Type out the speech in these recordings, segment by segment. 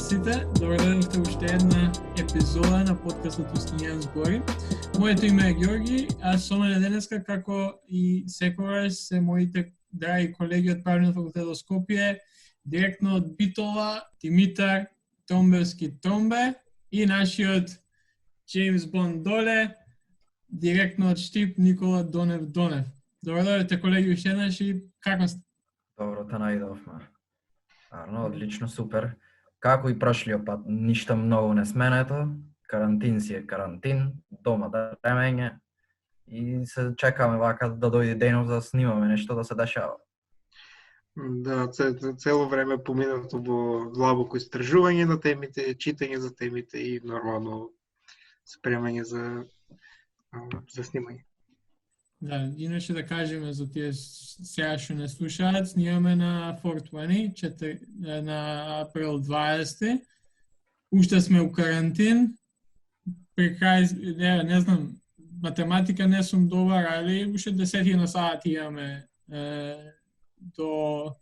сите, добро дојдовте уште една епизода на подкастот Устињан збори. Моето име е Ѓорги, а со мене денеска, како и секогаш, се моите драги колеги од Правниот факултет во Скопје, директно од Битола, Димитар Томбевски Томбе и нашиот Джеймс Бонд доле, директно од Штип, Никола Донев Донев. Добро дојдовте колеги уште еднаш и како сте? Добро те најдовме. Арно, одлично, супер. Како и прошлиот пат, ништо многу не сменето. Карантин си е карантин, дома да времење и се чекаме вака да дојде денот да снимаме нешто да се дешава. Да, цело време поминато во длабоко истражување на темите, читање за темите и нормално спремање за снимање. Да, иначе да кажеме за тие сега што не слушаат, снимаме на 420, на април 20. Уште сме у карантин. При крај, не знам, математика не сум добар, али уште 10.000 сати имаме до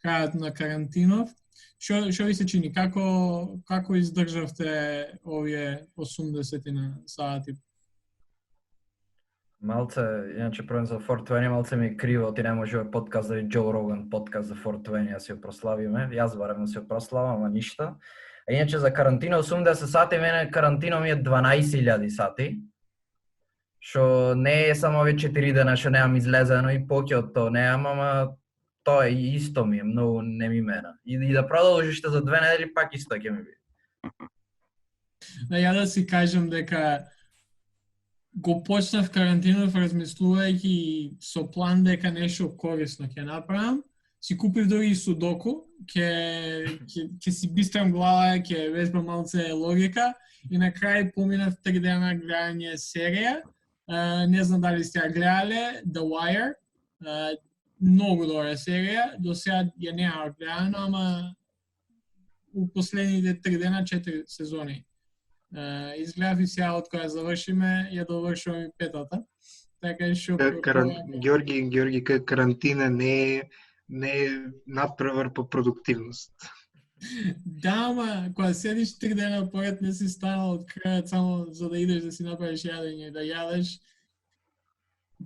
крајот на карантинов. Што ви се чини? Како издржавте овие 80 сати? Малце, иначе првен за 420, малце ми е криво, ти не може овој подкаст да е Джо Роган подкаст за 420, да си го прославиме. Јас барем да си го прославам, ама ништа. А иначе за карантина 80 сати, мене карантино ми е 12.000 сати. Што не е само овие 4 дена што немам излезено и поќе од тоа немам, ама тоа е исто ми е, многу не ми мена. И да продолжиш за 2 недели пак исто ќе ми биде. Да, ја да си кажам дека го почнав карантинов размислувајќи со план дека нешто корисно ќе направам. Си купив други судоку, ќе си бистрам глава, ќе вежбам малце логика и на крај поминав 3 дена гледање серија. Не знам дали сте ја гледале, The Wire. Многу добра серија, до сега ја немам гледано, ама у последните 3 дена 4 сезони. Изгледав и сега од кога завршиме, ја довршувам и 5-та. Така што Ѓорги, карантина не е надпревар по продуктивност. Да, ама кога седиш 3 дена поред, не си станал од крајот само за да идеш да си направиш јадење, да јадеш.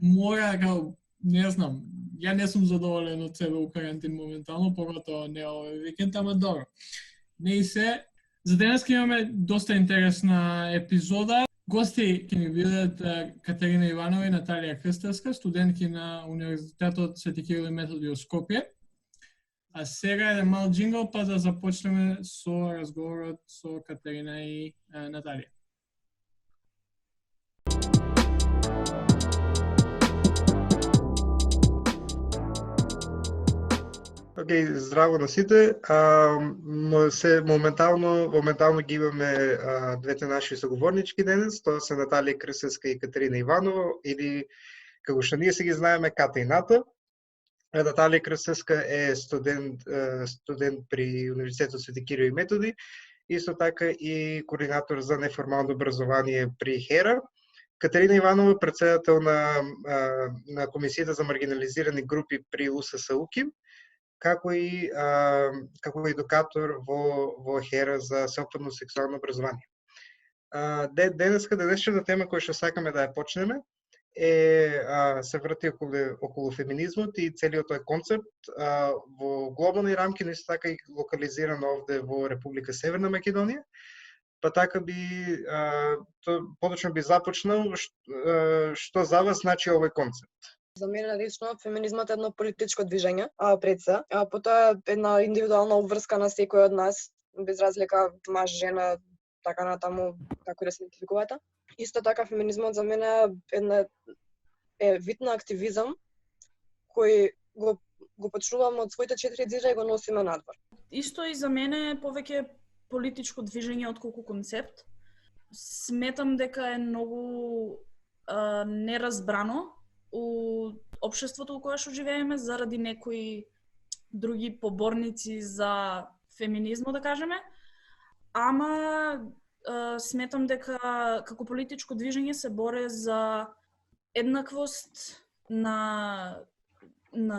Мора, не знам, ја не сум задоволен од себе у карантин моментално, поготово не овој викенд, ама добро. Не и се. За денеска имаме доста интересна епизода. Гости ќе ни бидат Катерина Иванова и Наталија Крстевска, студентки на Универзитетот Свети Кирил и Методи во Скопје. А сега е мал джингл, па да започнеме со разговорот со Катерина и Наталија. Океј, здраво на сите. Моментално ги имаме двете наши соговорнички денес, тоа се Наталија Крстевска и Катерина Иванова, или како што ние се ги знаеме, Ката и Ната. Наталија Крстевска е студент при Универзитетот Свети Кирил и Методи, исто така и координатор за неформално образование при ХЕРА. Катерина Иванова, председател на Комисијата за маргинализирани групи при УСС-УКИ, како и едукатор во ХЕРА за сопствено сексуално образование. Денешната тема која што сакаме да ја почнеме се врти околу феминизмот и целиот тој концепт во глобални рамки, но исто така и локализиран овде во Република Северна Македонија. Па така поточно би започнал што за вас значи овој концепт. За мене лично феминизмот е едно политичко движење, пред се, потоа една индивидуална обврска на секој од нас, без разлика маж, жена, така натаму, како да се идентификувате. Исто така феминизмот за мене е вид на активизам кој го почнуваме од своите 4 џира и го носиме надвор. Исто и за мене е повеќе политичко движење отколку концепт. Сметам дека е многу неразбрано у општеството у кое што живееме заради некои други поборници за феминизмот, да кажеме. Ама сметам дека како политичко движење се боре за еднаквост на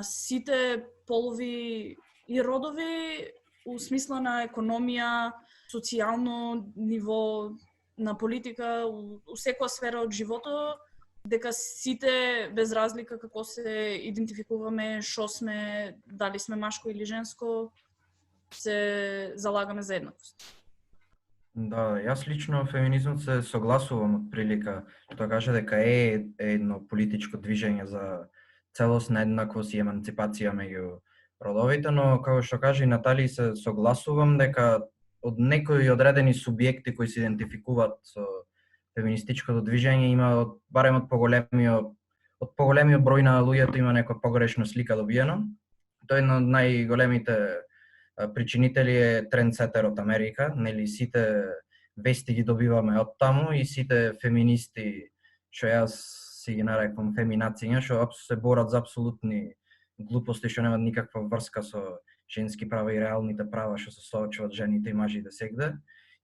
сите полови и родови у смисла на економија, социјално ниво, на политика, у секоја сфера од животот, дека сите без разлика како се идентификуваме, што сме, дали сме машко или женско, се залагаме за еднаквост. Да, јас лично феминизмот се согласувам од прилика, што каже дека е едно политичко движење за целосна еднаквост и еманципација меѓу родовите, но како што каже и Натали, се согласувам дека од некои одредени субјекти кои се идентификуваат со феминистичкото движење има барем од поголемиот број на луѓето има некоја погрешна слика добиено. Тој е едно од најголемите причинители е трендсетер од Америка, нели сите вести ги добиваме од таму и сите феминисти, што јас си ги нарекувам феминациња, што се борат за апсолутни глупости што немаат никаква врска со женски права и реалните права што се соочуваат жените и мажите сегде.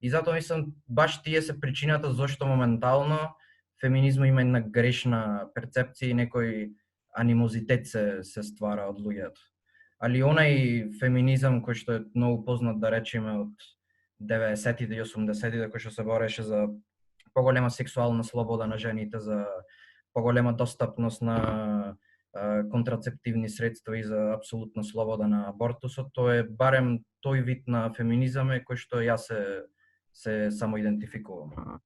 И затоа мислам баш тие се причината зашто моментално феминизмот има една грешна перцепција и некој анимозитет се ствара од луѓето. Али онај феминизам кој што е многу познат, да речеме, од 90-тите и 80-тите, кој што се бореше за поголема сексуална слобода на жените, за поголема достапност на контрацептивни средства и за апсолутна слобода на абортусот, тоа е барем тој вид на феминизам е кој што јас се самоидентификувам.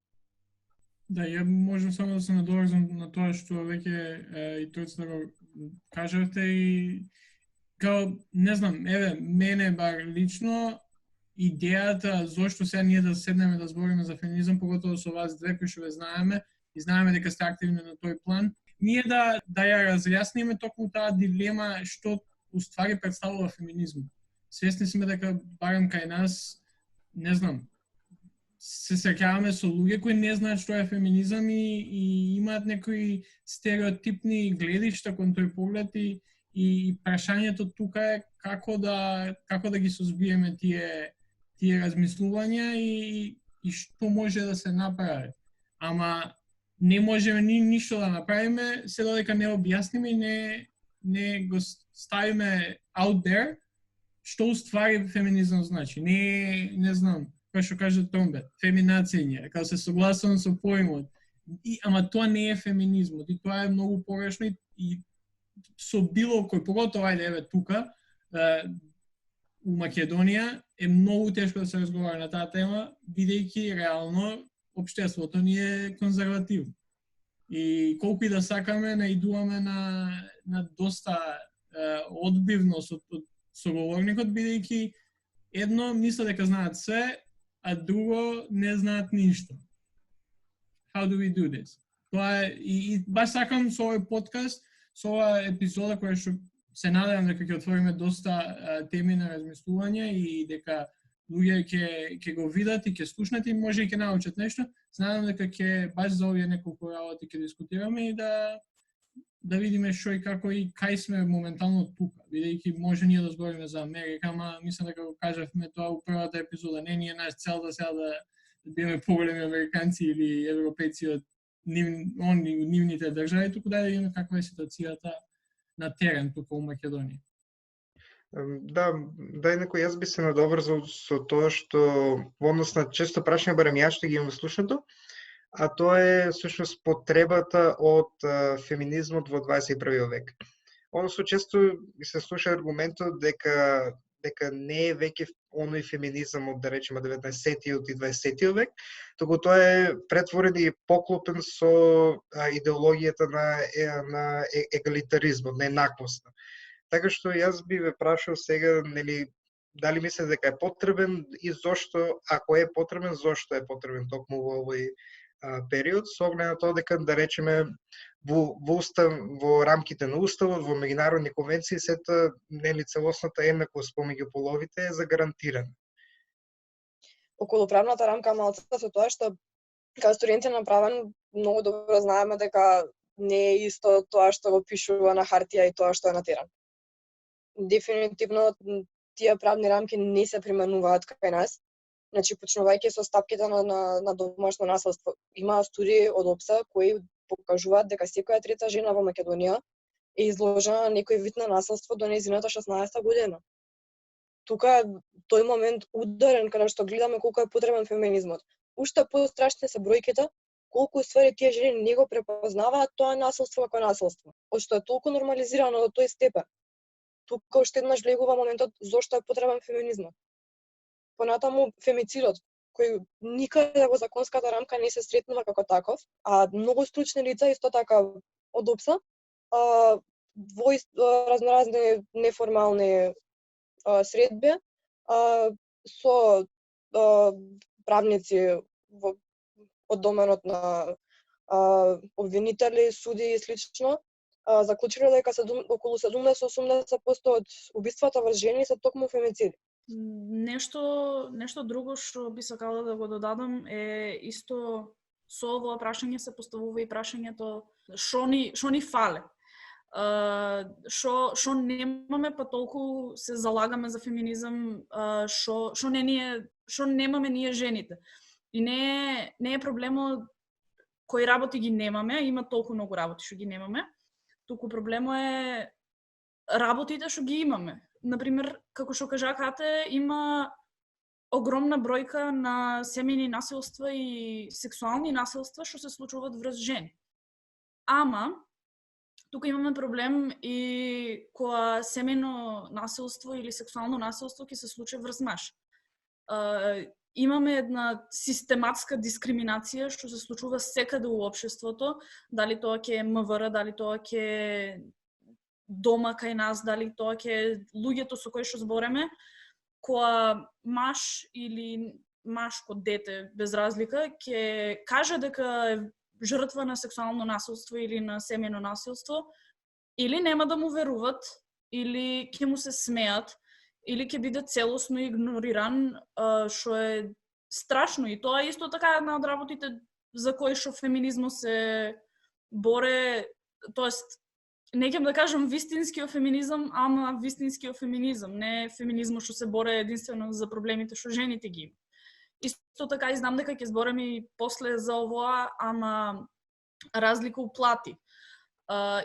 Да, ја можам само да се надоврзам на тоа што веќе и тој го кажавте и као, не знам, еве, мене бар лично идејата зошто сега ние да седнеме да збориме за феминизам, поготово со вас две кои што ве знаеме и знаеме дека сте активни на тој план, ние да ја разјасниме токму таа дилема што уствари представува феминизмот. Свесни сме дека барем кај нас, не знам, се среќаваме со луѓе кои не знаат што е феминизам и имаат некои стереотипни гледишта кон тој поглед и прашањето тука е како да ги созбиеме тие размислувања и што може да се направи. Ама не можеме ништо да направиме се додека не објасниме и не го ставиме out there што уствари феминизам значи. Не знам, кој што каже Томбе, феминацијање, као се согласувам со поимот. Ама тоа не е феминизмот и тоа е многу погрешно и со било кој, поготово ајде еве тука, у Македонија е многу тешко да се разговара на таа тема, бидејќи реално општеството ни е конзервативно. И колку и да сакаме, наидуваме на доста одбивност од соговорникот, бидејќи едно мислат дека знаат све, а друго не знаат ништо. How do we do this? Тоа е, и баш сакам со овој подкаст, со оваа епизода која што се надевам дека ќе отвориме доста теми на размислување и дека луѓе ќе го видат и ќе слушнат и може и ќе научат нешто. Се надевам дека ќе баш за овие неколку работи ќе дискутираме и да видиме што и како и кај сме моментално тука. Бидејќи може ние да збориме за Америка, ама мислам дека го кажавме тоа у првата епизода. Не ни е наш цел да сега да биеме поголеми американци или европејци од нивните држави, туку да видиме каква е ситуацијата на терен тука у Македонија. Да, некој јас би се надоврзал со тоа што во однос на често прашање барем јас што ги имам слушнато, а тоа е всушност потребата од феминизмот во 21 век. Односно често се слуша аргументот дека не е веќе оној феминизам од, да речеме, 19-тиот и 20-тиот век, туку тоа е претворен и поклопен со идеологијата на егалитаризмот, на еднаквоста. Така што јас би ве прашал сега, нели, дали мислите дека е потребен и зошто, ако е потребен, зошто е потребен токму во овој период, со оглед на тоа дека, да речеме, во рамките на уставот, во меѓународни конвенции, сета, нели, целосната еднаквост помеѓу половите е загарантирана. Околу правната рамка малце со тоа што као студенти направен многу добро знаеме дека не е исто тоа што го пишува на хартија и тоа што е на терен. Дефинитивно тие правни рамки не се применуваат кај нас. Значи, почнувајќи со стапките на домашно насилство. Има студии од ОПСА кои покажуваат дека секоја трета жена во Македонија е изложена на некој вид на насилство до нејзината 16 година. тука тој момент ударен каде што гледаме колку е потребен феминизмот. Уште пострашни се бројките, колку ствари тие жени не го препознаваат тоа насилство како насилство, што е толку нормализирано до тој степен. Тука уште еднаш влегува моментот зошто е потребен феминизмот. Понатаму фемицидот, кој никаде во законската рамка не се сретнува како таков, а многу стручни лица исто така од ОПС, во разноразни неформални средби, со правници од доменот на обвинители, суди и слично, заклучиле дека околу 70-80% од убиствата врз жени се токму фемициди. Нешто друго што би сакала да го додадам е исто со овој прашање се поставува и прашањето што ни фале. Што немаме, па толку се залагаме за феминизам, што немаме ние жените. И не е проблемот кои работи ги немаме, има толку многу работи што ги немаме, туку проблемот е работите што ги имаме. Например, како што кажа Кате, има огромна бројка на семејни насилства и сексуални насилства што се случуваат врз жени. Ама, тука имаме проблем и кога семејно насилство или сексуално насилство ќе се случи врз маж. Имаме една систематска дискриминација што се случува секаде во општеството, дали тоа ќе е МВР, дали тоа ќе е дома кај нас, дали тоа ќе е луѓето со кои што збореме, кога маж или машко дете без разлика ќе каже дека е жртва на сексуално насилство или на семејно насилство, или нема да му веруват, или ќе му се смеат, или ќе биде целосно игнориран, што е страшно. И тоа е исто така една од работите за кои што феминизмот се боре, тоест, не ќе да кажам вистинскиот феминизам, ама вистинскиот феминизам, не феминизмот што се боре единствено за проблемите што жените ги има. Исто така и знам дека ќе зборам и после за овоа, ама разлика у плати.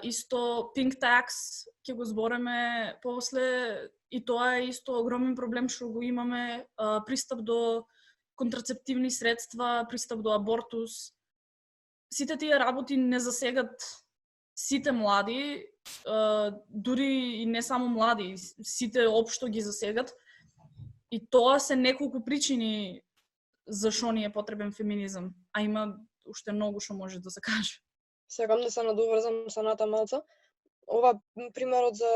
Исто pink tax ќе го збореме после, и тоа е исто огромен проблем што го имаме, пристап до контрацептивни средства, пристап до абортус. Сите тие работи не засегат сите млади, дури и не само млади, сите општо ги засегат. И тоа се неколку причини зашо ни е потребен феминизам, а има уште многу што може да се каже. Сакам да се надоврзам со Ната малце. Ова примерот за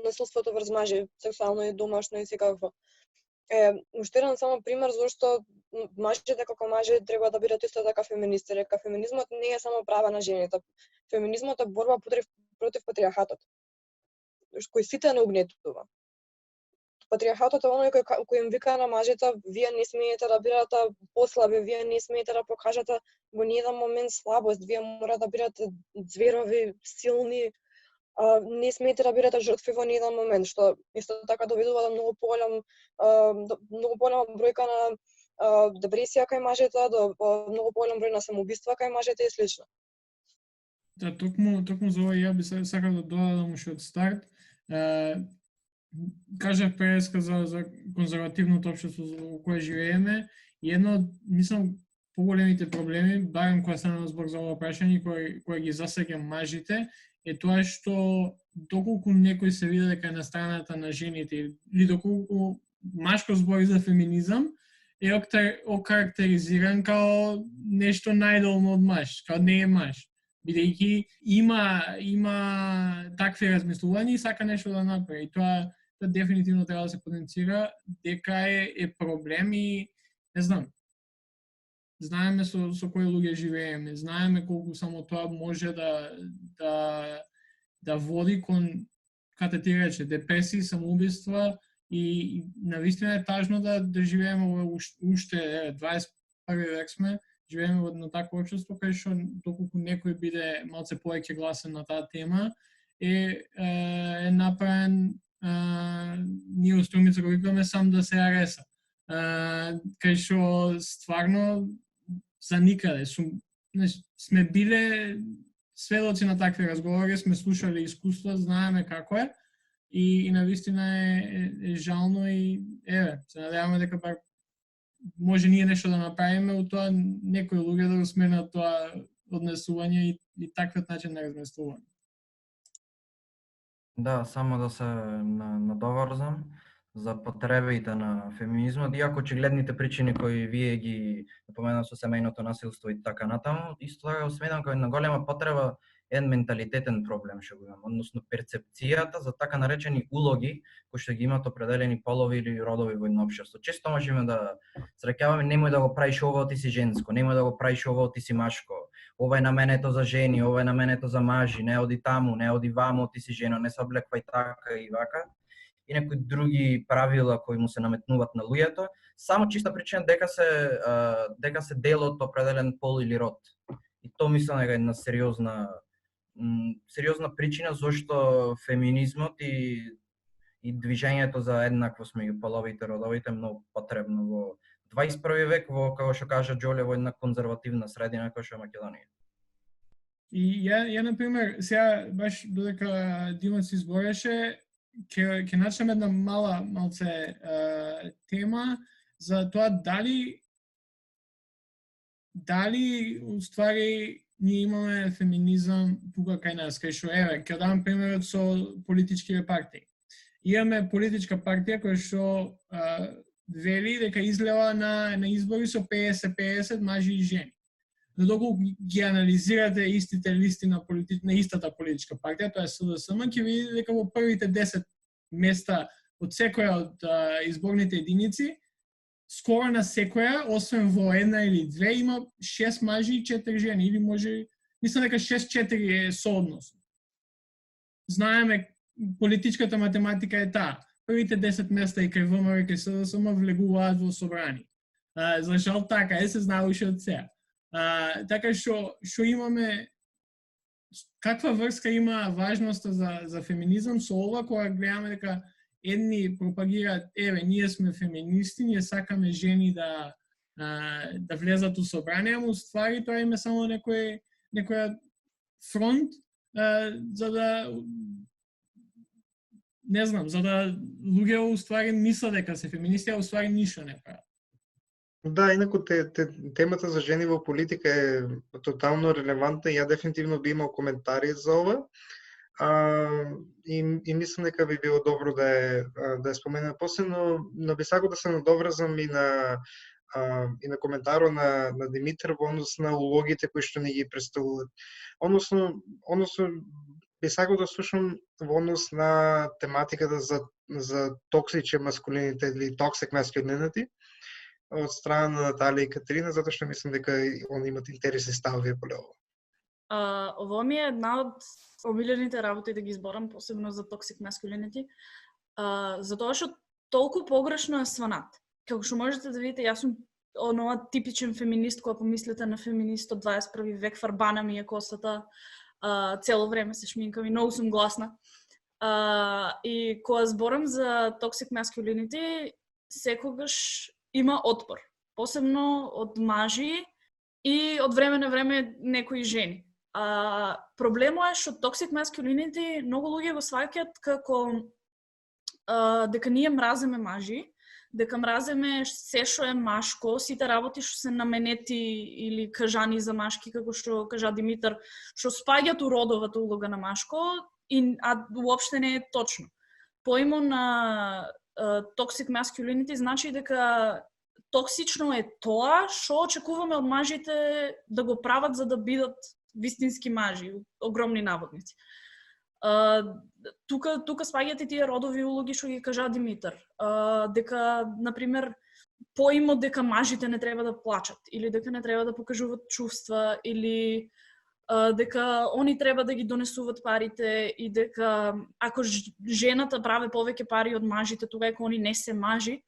насилството врз мажи, сексуално и домашно и секакво, е уште еден само пример зашто мажите како мажи треба да бидат исто така феминисти. Дека феминизмот не е само права на жените. Феминизмот е борба против патриархатот, кој сите не угнетува. Патриархатот е оној кој им вика на мажите: вие не смеете да бидете послаби, вие не смеете да покажете во ниеден момент слабост, вие мора да бидете зверови, силни, не смеете да бидете жртви во ниеден момент, што исто така доведува до многу поголема бројка на депресија кај мажите, до многу поголем број на самоубиства кај мажите и слично. Да, токму за ова ја би сакал да додадам уште од старт. Кажав преска за конзервативното општество во кое живееме, и едно од, мислам, поголемите проблеми, барем кога стана збор за ова прашање, кој ги засега мажите, е тоа што доколку некој се види дека е на страната на жените, или доколку машко збори за феминизам, е окарактеризиран као нешто најдолно од маж, као не е маж. Бидејќи има такви размислувања и сака нешто да направи. И тоа дефинитивно треба да се потенцира дека е проблем и не знам. Знаеме со кои луѓе живееме, знаеме колку само тоа може да води кон, како ти рече, депресии, самоубиства, и навистина е тажно да живееме во уште 21 век сме, живееме во едно такво општество кај што доколку некој биде малце повеќе гласен на таа тема, е направен, ние у Струмица го викаме сам да се ареса. Кај што стварно за никаде сме биле сведоци на такви разговори, сме слушали искуства, знаеме како е, и навистина е жално и се надеваме дека бар може ние нешто да направиме у тоа некои луѓе да го сменат тоа однесување и таквиот начин на размислување. Да, само да се надоврзам за потребите на феминизмот, иако очигледните причини кои вие ги напоменав со семејното насилство и така натаму, исто така го сметам како една голема потреба еден менталитетен проблем што го имам, односно перцепцијата за така наречени улоги кои што ги имаат определени полови или родови во едно општество. Често можеме да среќаваме немој да го правиш ово, ти си женско, немој да го правиш ово, ти си машко. Ова е наменето за жени, ова е наменето за мажи, не оди таму, не оди ваму, ти си жена, не се облеквај така и вака. И некои други правила кои му се наметнуваат на луѓето, само чиста причина дека се дел од определен пол или род. И тоа мислам дека е една сериозна причина зашто феминизмот и движењето за еднаквост меѓу половите родовите е многу потребно во 21 век, во како што кажа Џоле, во една конзервативна средина како што е Македонија. И ја на пример, сега баш додека Димот се избореше, ќе начнем една малце тема за тоа дали уствари ние имаме феминизам тука кај нас, кај што ќе дам примерот со политичките партии. Имаме политичка партија која што вели дека излева на избори со 50-50 мажи и жени. Но доколку ги анализирате истите листи на истата политичка партија, тоа е СДСМ, ќе видите дека во првите 10 места од секоја од изборните единици, скоро на секоја, освен во една или две, има 6 мажи и 4 жени, или може, мислам дека 6-4 е соодносно. Знаеме, политичката математика е таа. Првите 10 места и кај ВМРО и кај СДСМ влегуваат во собрани. За жал така се знае уште од сега. Така што имаме, каква врска има важноста за феминизам со ова, кога гледаме дека едни пропагираат, ние сме феминисти, ние сакаме жени да влезат у собрание, ама уствари тоа име само некоја фронт за да не знам, за да луѓе уствари мислат дека се феминисти, а уствари ништо не прават. Да, инаку темата за жени во политика е тотално релевантна и ја дефинитивно би имал коментари за ова. И мислам дека би било добро да ја споменам после, но би сакал да се надоврзам и на коментарот на Димитар во однос на улогите кои што ни ги представуваат. Односно би сакал да слушам во однос на тематиката за токсичен маскулинитет или toxic masculinity од страна на Наталија и Катерина, затоа што мислам дека они имат интересни ставови по ова. Ово ми е една од омилените работи да ги изборам, посебно за toxic masculinity, затоа што толку погрешно е сванат. Како што можете да видите, јас сум онова типичен феминист, кога помислите на феминист од 21 век, фарбана ми е косата, цело време се шминкам и многу сум гласна. И кога зборам за toxic masculinity, секогаш има отпор, посебно од мажи и од време на време некои жени. Проблемот е што toxic masculinity многу луѓе го сваќаат како дека ние мразиме мажи, дека мразиме се што е машко, сите работи што се наменети или кажани за машки, како што кажа Димитар, што спаѓаат у родовата улога на машко, а уопште не е точно. Поимо на toxic masculinity значи дека токсично е тоа што очекуваме од мажите да го прават за да бидат вистински мажи, огромни наводници. Тука спаѓаат и тие родови улоги што ги кажа Димитар. Дека, например, поимот дека мажите не треба да плачат, или дека не треба да покажуваат чувства, или дека они треба да ги донесуваат парите и дека ако жената прави повеќе пари од мажите, тогава они не се мажи,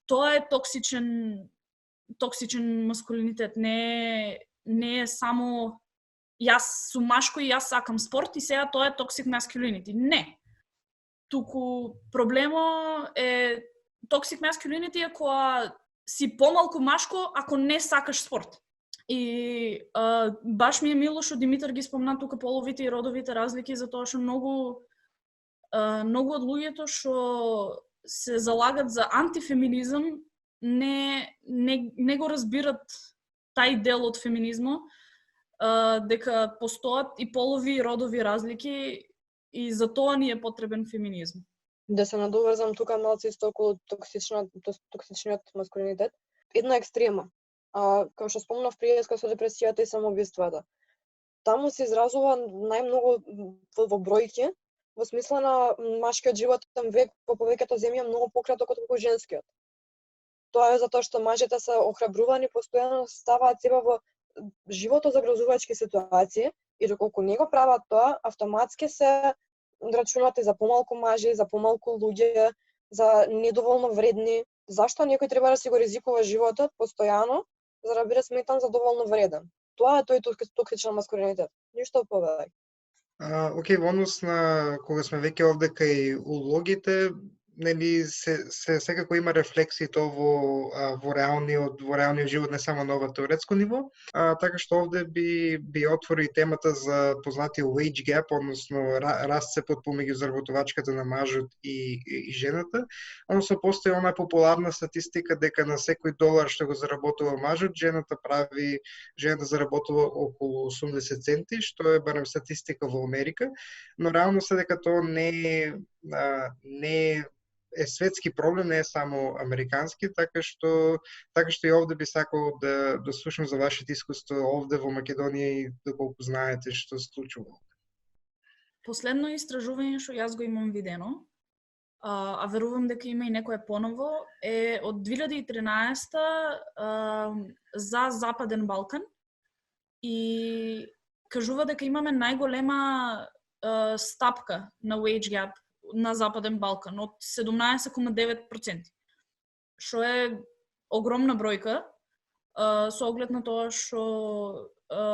тоа е токсичен маскулинитет. Не е само јас сум машко и јас сакам спорт и сега тоа е toxic masculinity. Не. Туку проблемот е toxic masculinity е кога си помалку машко ако не сакаш спорт. И баш ми е мило што Димитар ги спомна тука половите и родовите разлики, затоа што многу многу од луѓето што се залагат за антифеминизам не го разбират тај дел од феминизмот, дека постојат и полови и родови разлики и за тоа ни е потребен феминизм. Да се надоврзам тука малку исто околу токсичниот маскулинитет. Една екстрема, како што спомнав пријаска со депресијата и самоубиствата. Таму се изразува најмногу во бројки, во смисла на машкиот животен век по повеќето земји е многу пократок отколку женскиот. Тоа е затоа што мажите се охрабрувани, постојано ставаат себе во животозагрозувачки ситуации и доколку не го прават тоа, автоматски се рачунати за помалку мажи, за помалку луѓе, за недоволно вредни. Зашто некој треба да си го ризикува животот постојано за да биде сметан за доволно вреден? Тоа е тој токсичен маскулинитет. Ништо повеќе. Океј, во однос на кога сме веќе овде кај улогите, нели се секако има рефлексии тоа во реалниот живот, не само на ова теоретско ниво, така што овде би отвори темата за познатиот wage gap, односно расцепот помеѓу заработувачката на мажот и жената, односно постои она популарна статистика дека на секој долар што го заработува мажот, жената заработува околу 80 центи, што е барем статистика во Америка, но реално се дека тоа не е светски проблем, не е само американски, така што и овде би сакал да слушам за вашите искуство овде во Македонија и доколку знаете што се случува. Последно истражување што јас го имам видено, а верувам дека има и некое поново, е од 2013 за Западен Балкан и кажува дека имаме најголема стапка на wage gap на Западен Балкан од 17,9%, што е огромна бројка со оглед на тоа што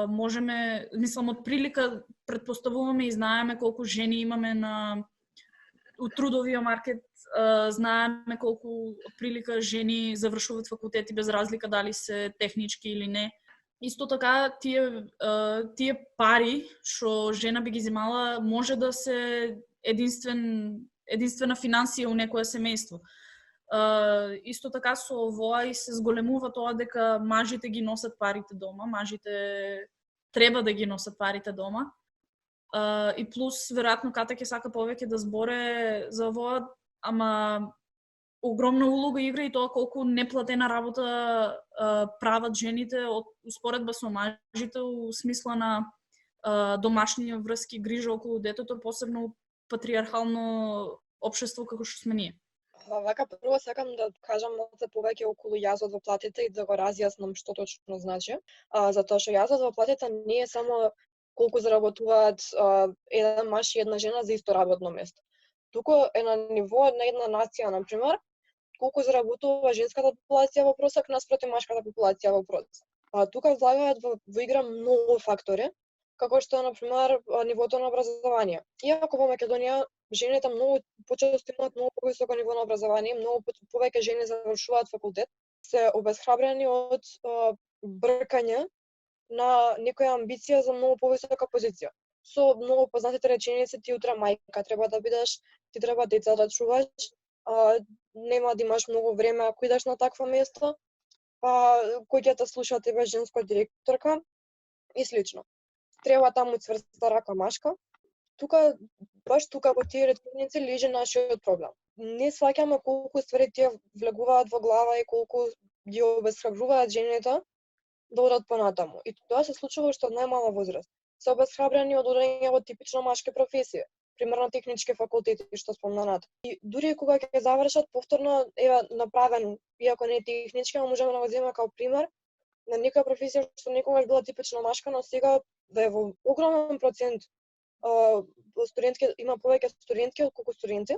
можеме, мислам, од прилика претпоставуваме и знаеме колку жени имаме у трудовиот маркет, знаеме колку од прилика жени завршуваат факултети без разлика дали се технички или не. Исто така, тие пари што жена би ги земала може да се единствена финансија у некое семејство. Исто така со овоа и се зголемува тоа дека мажите ги носат парите дома, мажите треба да ги носат парите дома. И плюс, веројатно, Ката ќе сака повеќе да зборе за овоа, ама огромна улога игра и тоа колку неплатена работа прават жените од успоредба со мажите у смисла на домашни врски, грижа околу детето, посебно патриархално општество како што сме ние. Вака, прво сакам да кажам малку повеќе околу јазот во платите и да го разјаснам што точно значи. Затоа што јазот во платите не е само колку заработуваат еден маж и една жена за исто работно место. Туку е на ниво на една нација, на пример, колку заработува женската популација во просек наспроти машката популација во просек. Тука влагаат во игра многу фактори, како што е, на пример, нивото на образование. Иако во Македонија жените многу почесто имаат многу повисоко ниво на образование, многу повеќе жени завршуваат факултет, се обесхрабрени од бркање на некоја амбиција за многу повисока позиција. Со многу познатите реченици: ти утре мајка треба да бидеш, ти треба деца да чуваш, нема да имаш многу време ако идеш на такво место, кој ќе те слуша тебе женска директорка и слично. Треба таму цврста рака машка. Баш тука во тие реченици лежи нашиот проблем. Не сваќаме колку ствари тие влегуваат во глава и колку ги обесхрабруваат жените да одат понатаму. И тоа се случува што од најмала возраст. Се обесхрабрени од одење во типично машки професии, примерно технички факултети што спомнанат. И дури кога ќе завршат повторно направен, иако не е технички, можеме да го земеме како пример на некоја професија што некогаш била типично машка, но сега да е во огромен процент студентки, има повеќе студентки отколку студенти,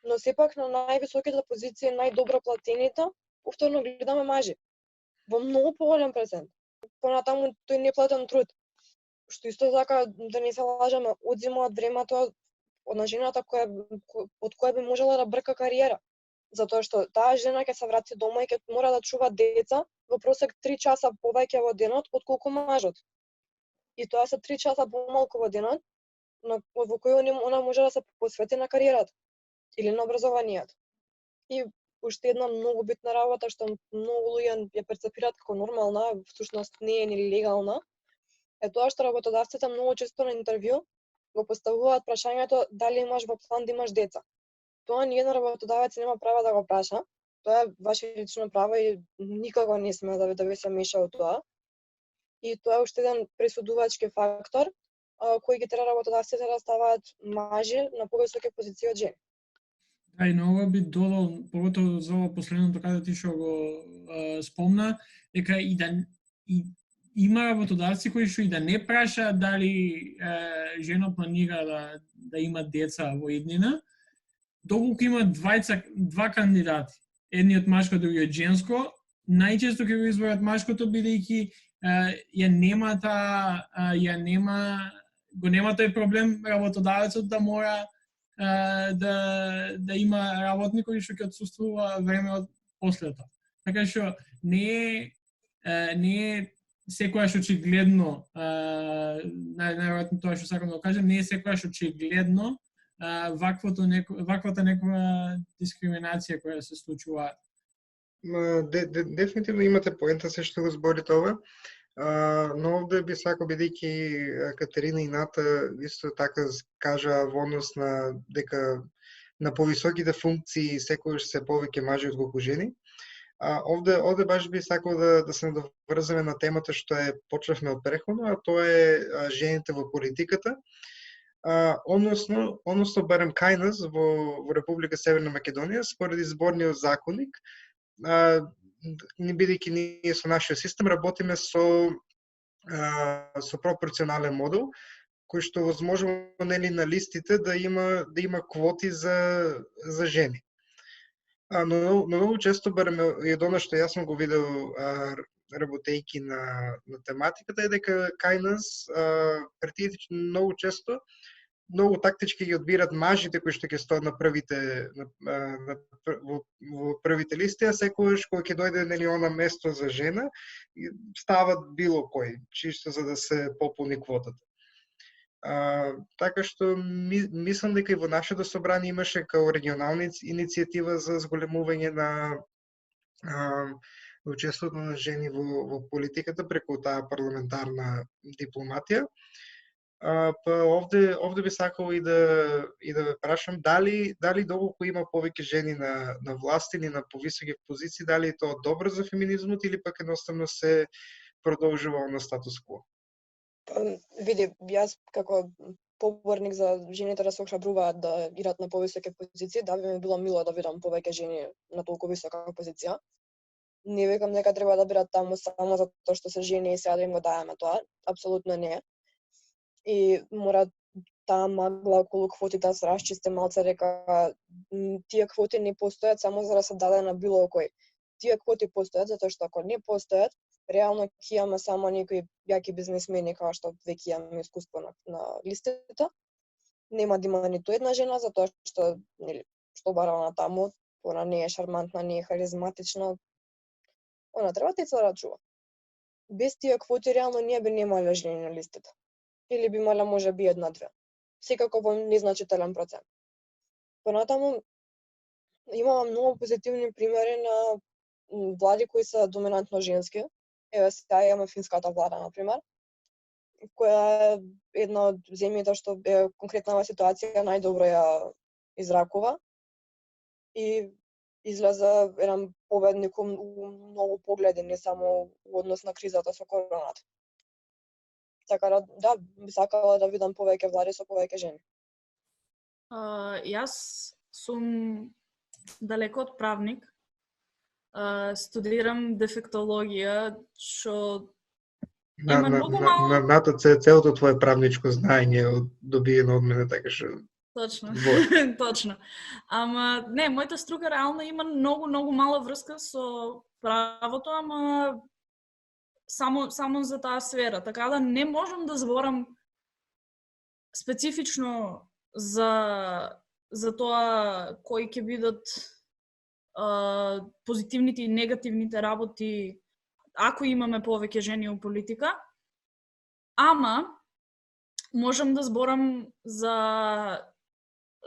но сепак на највисоките позиции, најдобро платените, повторно гледаме мажи. Во многу поголем процент. Понатаму тој неплатен труд, што исто така, да не се лажеме, одзема од времето од жената од која би можела да брка кариера. Затоа што таа жена ќе се врати дома и ќе мора да чува деца во просек 3 часа повеќе во денот отколку мажот. И тоа се 3 часа помалку во денот, во кој она може да се посвети на кариерата или на образованието. И уште една многу битна работа што многу луѓе ја перцепираат како нормална, всушност не е ни легална, е тоа што работодавците многу често на интервју го поставуваат прашањето дали имаш во план да имаш деца. Тоа ниеден работодавец нема право да го праша. Тоа е ваше лично право и никако не сме да ви се меша во тоа. И тоа е уште еден пресудувачки фактор кој ги тера работодавците да ставаат мажи на повисоки позиции од жени. Да, и на ова би додал, поготово за ова последното каде ти што го спомна, дека има работодавци кои што и да не праша дали жена планира да има деца во иднина, доколку има два кандидати, едниот машко, другиот женско, најчесто ќе го изберат машкото бидејќи го нема тој проблем работодавецот да мора да има работник кој што ќе отсуствува време од последото. Така што не е секојаш очигледно, најверојатно тоа што сакам да кажам, не е секојаш очигледно ваквата некоја дискриминација која се случува. Дефинитивно имате поента се што го зборите ова. Но овде би сакал, бидејќи Катерина и Ната исто така кажа во однос на дека на повисоките функции секогаш се повеќе мажи отколку жени. Овде баш би сакал да се наврземе на темата што почнавме од преходно, а тоа е жените во политиката. Односно барем кај нас во Република Северна Македонија според изборниот законник, не бидејќи ние со нашиот систем работиме со пропорционален модел, кој што возможува на листите да има квоти за жени. Но многу често, барем и од она што јас сум го видел работејќи на тематиката, е дека кај нас партиите многу често многу тактички ги одбират мажите кои што ќе стоат на во првите листи, а секогаш кога ќе дојде она место за жена, стават било кој, чисто за да се пополни квотата. Така што мислам дека и во нашето собрание имаше као регионална иницијатива за зголемување на учеството на жени во политиката преку таа парламентарна дипломатија. Па овде би сакал и да ве прашам дали доколку има повеќе жени на власт или на повисоки позиции, дали е тоа добро за феминизмот или пак едноставно се продолжува на статус кво? Види, јас како поборник за жените да се охрабруваат да идат на повисоки позиции, да би ми било мило да видам повеќе жени на толку висока позиција. Не викам дека треба да бидат таму само затоа што се жени и сега да им го даеме тоа, апсолутно не. И мора таа магла околу квоти да се расчисти малце, дека тие квоти не постојат само за да се даде на било кој. Тие квоти постојат затоа што ако не постојат, реално ќе имаме само некои јаки бизнисмени кои што веќе имаме искуство на листите. Нема да има ниту една жена затоа што што бара она таму, она не е шармантна, не е харизматична. Она треба деца да чува. Без тие квоти реално ние би немале жени на листите. Или би имале можеби една-две. Секако во незначителен процент. Понатаму имаме многу позитивни примери на влади кои се доминантно женски. Еве сега имаме финската влада, например, која е една од земјите што е конкретна ситуација најдобро ја изракува и излезе еден победник у многу погледи, не само во однос на кризата со короната. Така да, би сакала да видам повеќе влади со повеќе жени. Јас сум далеко од правник. Студирам дефектологија, што има многу мало... Ната целото твое правничко знаење добиено од мене, така што... Точно, точно. Ама, не, мојата струка реално има многу мала врска со правото, ама само за таа сфера. Така да не можам да зборам специфично за тоа кои ќе бидат позитивните и негативните работи ако имаме повеќе жени во политика. Ама можам да зборам за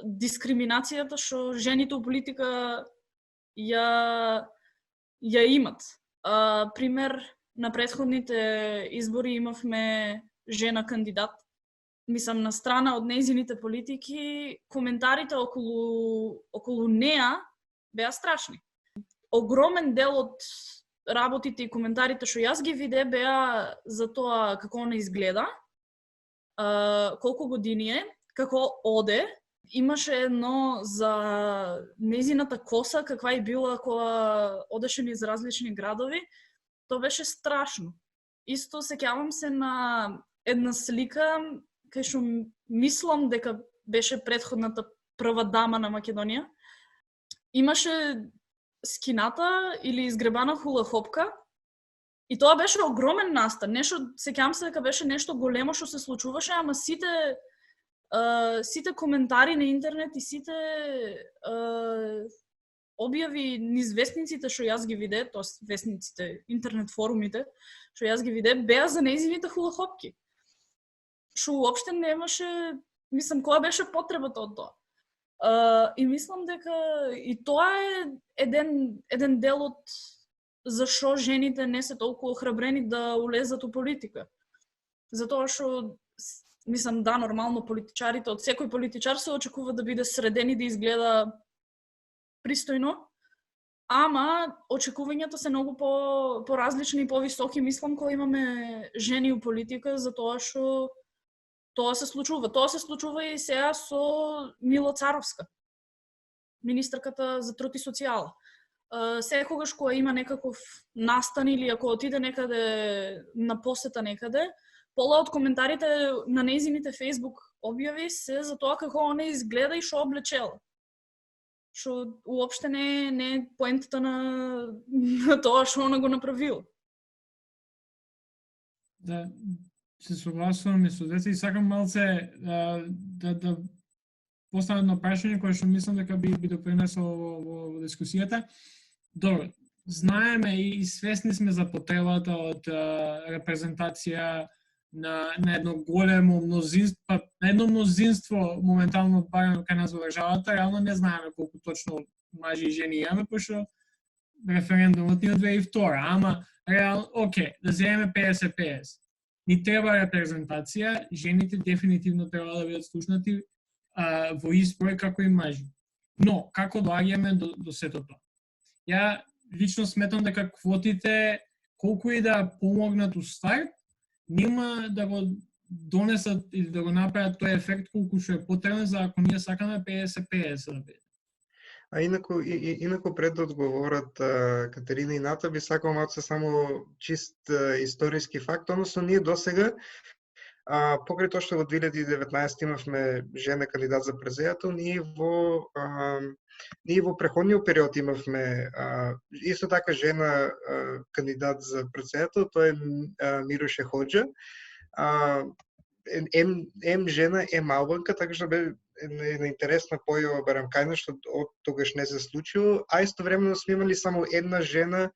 дискриминацијата што жените у политика ја имат. Пример, на претходните избори имавме жена кандидат. Мислам, на страна од нејзините политики, коментарите околу неа беа страшни. Огромен дел од работите и коментарите што јас ги виде беа за тоа како она изгледа, колку години е, како оде. Имаше едно за нејзината коса, каква и била кога одеше низ различни градови. Тоа беше страшно. Исто сеќавам се на една слика кај што мислам дека беше претходната прва дама на Македонија. Имаше скината или изгребана хула-хопка и тоа беше огромен настан. Нешто, сеќавам се дека беше нешто големо што се случуваше, ама сите коментари на интернет и сите објави низ вестниците што јас ги виде, тоест вестниците, интернет форумите што јас ги виде, беа за нејзините хула-хопки. Што уопште немаше, мислам, која беше потребата од тоа. И мислам дека и тоа е еден дел од зашо жените не се толку охрабрени да улезат у политика. Затоа што, мислам, да, нормално политичарите, од секој политичар се очекува да биде среден и да изгледа пристојно, ама очекувањата се многу поразлични и повисоки, мислам, кога имаме жени у политика, затоа што тоа се случува. Тоа се случува и сега со Мило Царовска, министерката за труд и социјала. Секогаш кога има некаков настан или ако отиде некаде на посета некаде, пола од коментарите на нејзините Facebook објави се за тоа како она изгледа и што облечела. Што уопште не е поентата на тоа што она го направила. Да, се согласувам и со деца и сакам малце да поставам едно прашање кое што мислам дека би допринесло во дискусијата. Добро, знаеме и свесни сме за потребата од репрезентација на едно големо мнозинство, на едно мнозинство моментално барем кај нас во државата, реално не знаеме колку точно мажи и жени имаме, пошто референдумот ни од 2002, ама реално, окей, да земеме 50-50. Ни треба репрезентација, жените дефинитивно треба да бидат слушнати во избори како и мажи. Но, како доаѓаме до сето тоа? Ја лично сметам дека квотите, колку и да помогнат у старт, нема да го донесат или да го направат тој ефект колку што е потребен за ако ние сакаме 50-50 да биде. А инаку пред да одговорат Катерина и Ната, би сакал малце само чист историски факт, односно ние досега покрај тоа што во 2019 имавме жена кандидат за председател, ние во преходниот период имавме исто така жена кандидат за председател, тоа е Мируше Хоџа. Жена, албанка, така што бе една интересна појава барем кај нас, што од тогаш не се случило, а истовремено сме имали само една жена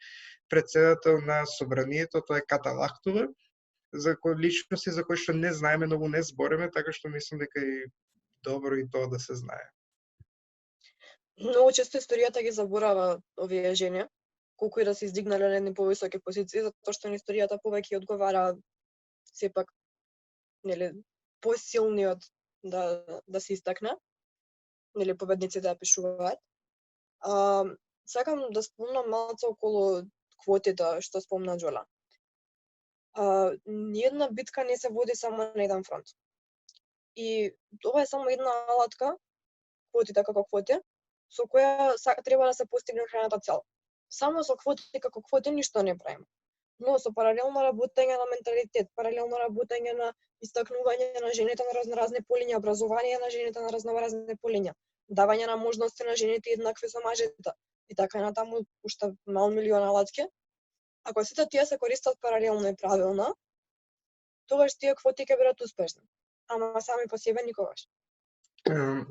председател на собранието, тоа е Ката Лахтова, за кои личности за кои што не знаеме, многу не збореме, така што мислам дека е добро и тоа да се знае. Многу често историјата ги заборава овие жени, колку и да се издигнале на едни повисоки позиции, затоа што на историјата повеќе одговара сепак нели посилниот да се истакне, нели победниците да пишуваат. Сакам да спомнам малку околу квотите што спомна Џола. Ниедна битка не се води само на еден фронт. И ова е само една алатка, квотите како квоти, со која треба да се постигне крайната цел. Само со квоти како квоти ништо не правиме. Но со паралелно работење на менталитет, паралелно работење на истакнување на жените на разноразни полиња, образование на жените на разноразни полиња, давање на можности на жените еднакви со мажите и така натаму уште мал милион алатки. Ако сите тие се користат паралелно и правилно, тогаш тие квоти ќе бидат успешни. Ама сами по себе никогаш.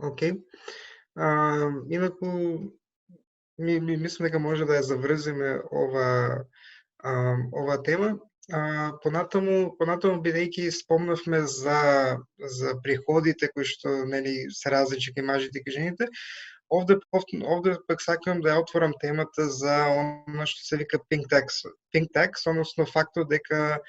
Окей. Инаку, мислам дека може да ја заврзиме ова тема. Понатаму бидејќи спомнавме за приходите кои што нели се различни кај мажите и кај жените, овде пак сакам да ја отворам темата за она што се вика pink tax, односно фактот дека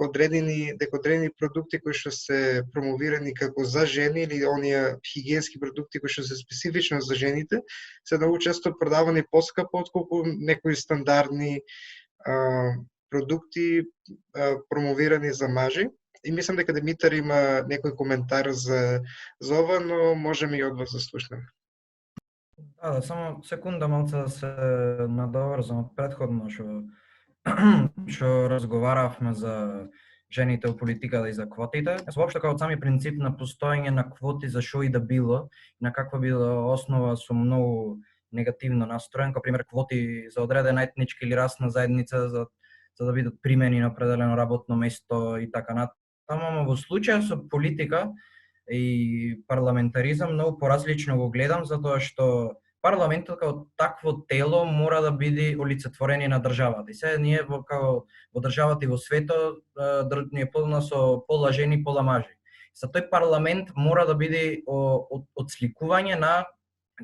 одредени продукти кои што се промовирани како за жени или оние хигиенски продукти кои што се специфично за жените, се многу често продавани поскапо отколку некои стандардни продукти промовирани за мажи. И мислам дека Димитар има некој коментар за ова, но можеме и од вас да слушнеме. Да, само секунда малце да се надоврзам од претходно што разговаравме за жените во политиката и за квотите. Јас воопшто како сами принцип на постоење на квоти за шо и да било, на каква било основа сум многу негативно настроен, како пример квоти за одредена етничка или расна заедница за да бидат примени на определено работно место и така натаму. Во случајот со политика и парламентаризам многу поразлично го гледам, затоа што парламентот како такво тело мора да биде олицетворение на државата. И сега ние во државата и во светот ни е полно со пола жени, пола мажи. За тој парламент мора да биде отсликување на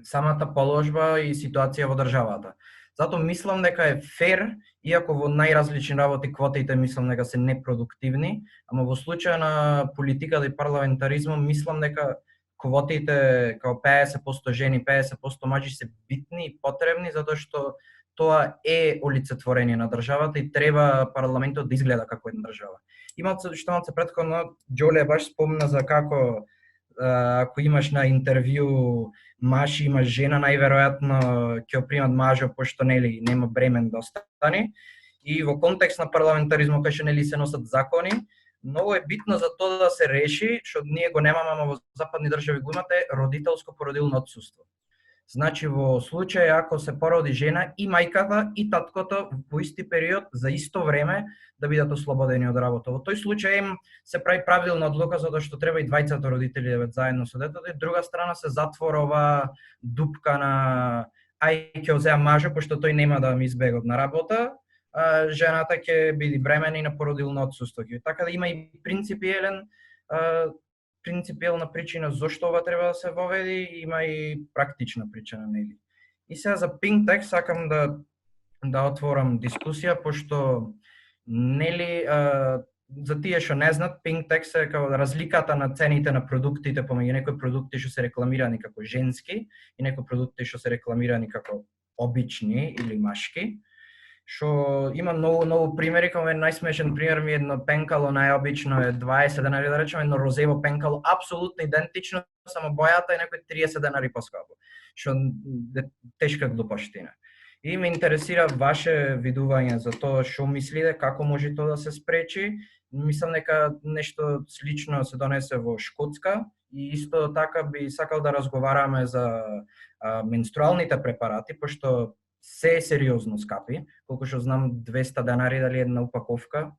самата положба и ситуација во државата. Затоа мислам дека е фер, иако во најразлични работи квотите мислам дека се непродуктивни, ама во случај на политиката и парламентаризмот мислам дека квотите како 50% жени, 50% мажи се битни и потребни, затоа што тоа е олицетворение на државата и треба парламентот да изгледа како една држава. Што малце претходно, Џоле баш спомна за како ако имаш на интервју маж и имаш жена, најверојатно ќе примат мажот, пошто нели нема бремен да остане. И во контекст на парламентаризмот кај што нели се носат закони, многу е битно за тоа да се реши, што ние го немаме, ама во западни држави го имате, родителско породилно отсуство. Значи во случај ако се породи жена, и мајката и таткото во исти период за исто време да бидат ослободени од работа. Во тој случај им се прави правилна одлука затоа што треба и двајцата родители да бидат заедно со детето, и друга страна се затвора ова дупка на ќе озеа мажот пошто тој нема да ми избега од на работа, жената ќе биде бремена и на породилно отсуство. Така да има и принципиелна причина зошто ова треба да се воведи, има и практична причина, нели. И сега за pink tax сакам да отворам дискусија, пошто нели за тие што не знаат, pink tax е како разликата на цените на продуктите помеѓу некои продукти што се рекламирани како женски и некои продукти што се рекламирани како обични или машки. Што има многу примери, како најсмешен пример ми е едно пенкало најобично е 20 денари, да речеме, едно розево пенкало апсолутно идентично, само бојата е некој 30 денари поскапо. Што е тешка глупоштина. И ме интересира ваше видување за тоа што мислите, како може тоа да се спречи. Мислам дека нешто слично се донесе во Шкотска и исто така би сакал да разговараме за менструалните препарати, пошто се е сериозно скапи, колку што знам 200 денари дали една упаковка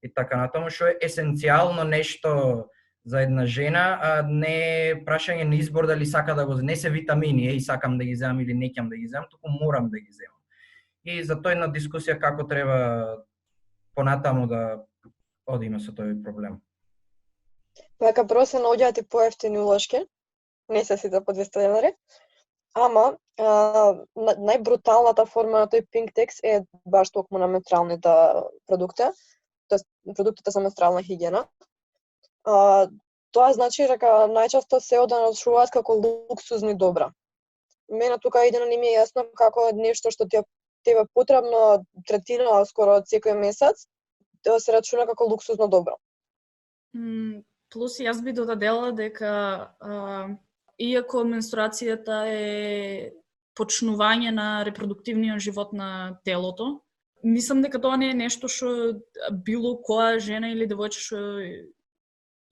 и така натаму, што е есенцијално нешто за една жена, а не е прашање на избор дали сака да го не се витамини, сакам да ги земам или не ќам да ги земам, туку морам да ги земам. И за тоа една дискусија како треба понатаму да одиме со тој проблем. Така прво се наоѓаат и поевтини улошки, не се сите по 200 денари. Ама, најбруталната форма на тој pink tax е баш токму на менструалните продукти, тоест продуктите за менструална хигиена. Тоа значи дека најчесто се однесуваат како луксузни добра. Мене тука едino не ми е јасно како нешто што ти е потребно третира скоро секој месец, да се рачуна како луксузно добро. Плюс јас би додадела дека иако менструацијата е почнување на репродуктивниот живот на телото, мислам дека тоа не е нешто што било која жена или девојче што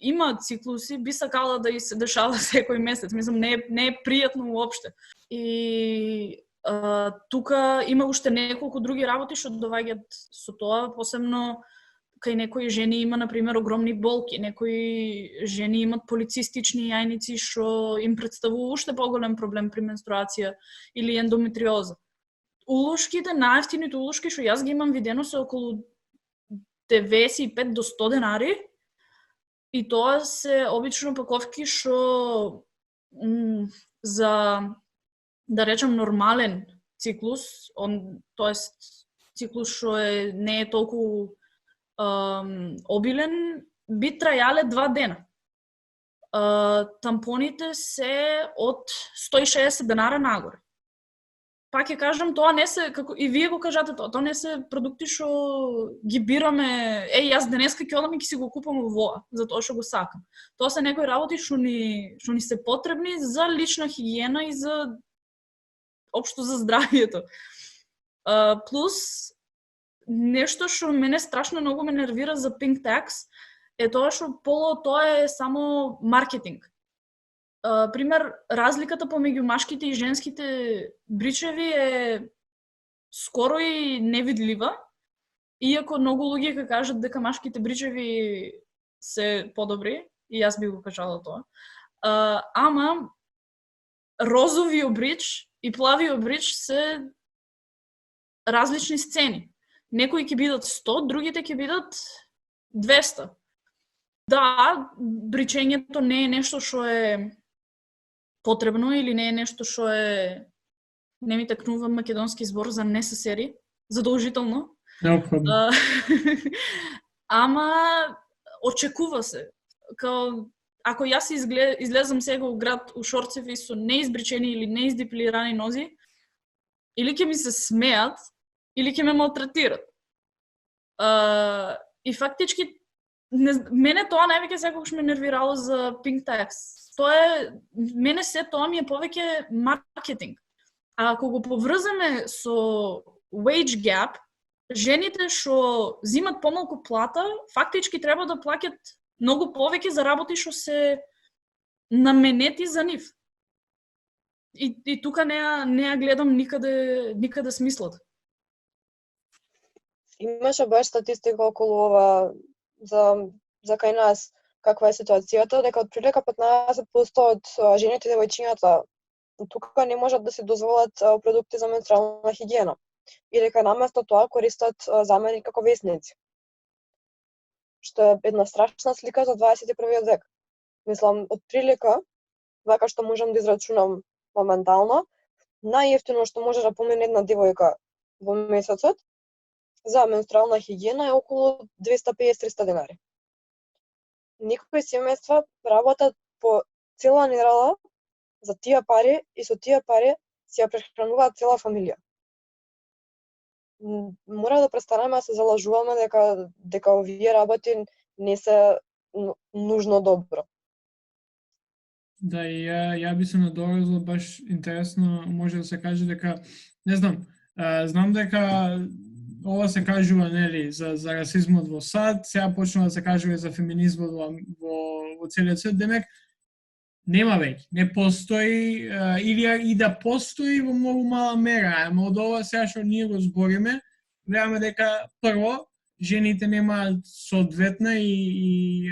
има циклуси би сакала да и се дешава секој месец. Мислам не е пријатно уопште. И тука има уште неколку други работи што доваѓаат со тоа, посебно кај некои жени има, например, огромни болки, некои жени имат полицистични јајници што им представува уште поголем проблем при менструација или ендометриоза. Улошките, најевтините улошки што јас ги имам видено се околу 95 до 100 денари. И тоа се обично паковки што за, да речем, нормален циклус, тоест циклус што не е толку обилен, би трајале 2 дена. Тампоните се од 160 денара нагоре. Пак ќе кажам, тоа не се, како и вие го кажате тоа не се продукти што ги бираме, јас денеска ќе одам и ќе си го купам овоа, затоа што го сакам. Тоа се некои работи што ни се потребни за лична хигиена и за општо за здравието. Плюс нешто што мене страшно многу ме нервира за Pink Tax е тоа што полу тоа е само маркетинг. Пример, разликата помеѓу машките и женските бричеви е скоро и невидлива, иако многу луѓе ќе кажат дека машките бричеви се подобри, и јас би го кажала тоа. Ама розовиот брич и плавиот брич се различни сцени. Некои ќе бидат 100, другите ќе бидат 200. Да, бричењето не е нешто што е потребно или не е нешто што е, не ми текнува македонски збор за necessary, задолжително. Неопходно. Ама очекува се. Као, ако јас излезам сега у град у шорцеви со неизбричени или неиздепилирани нози, или ќе ми се смеат, или ќе ме малтретират. И фактички, мене тоа највеќе секогаш ме нервирало за Pink Tax. Мене се тоа ми е повеќе маркетинг. А ако го поврзаме со wage gap, жените што зимат помалку плата, фактички треба да плаќат многу повеќе за работи што се наменети за нив. И тука не ја гледам никаде смислот. Имаше баш статистика околу ова за кај нас каква е ситуацијата, дека отприлика 15% од жените и девојчињата тука не можат да се дозволат продукти за менструална хигиена и дека наместо тоа користат замени како весници. Што е една страшна слика за 21 век. Мислам, отприлика, вака што можам да израчунам моментално, најевтино што може да помине една девојка во месецот за менструална хигиена е околу 250-300 денари. Некои семејства работат по цела недела за тие пари и со тие пари си ја прехрануваат цела фамилија. Мора да престанеме да се залажуваме дека овие работи не се нужно добро. Да, и ја би се надоврзал, баш интересно може да се каже дека, не знам, знам дека ова се кажува, нели, за расизмот во САД, сега почнува да се кажува и за феминизмот во целиот свет, демек нема веќе, не постои, или и да постои во многу мала мера, ама од ова сега што ние го збориме, гледаме дека прво, жените немаат соодветна и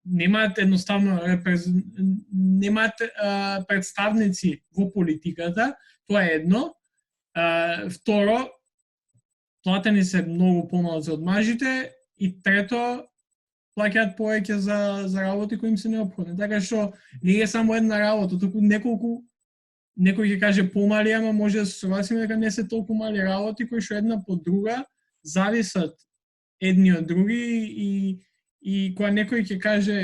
немаат едноставно немаат представници во политиката, тоа е едно. Второ, платени се многу помалку од мажите и трето, плаќаат повеќе за работи кои им се неопходни. Така што не е само една работа, туку неколку, некој ќе каже помали, ама може да се согласиме дека не се толку мали работи кои што една по друга зависат едни од други и кога некој ќе каже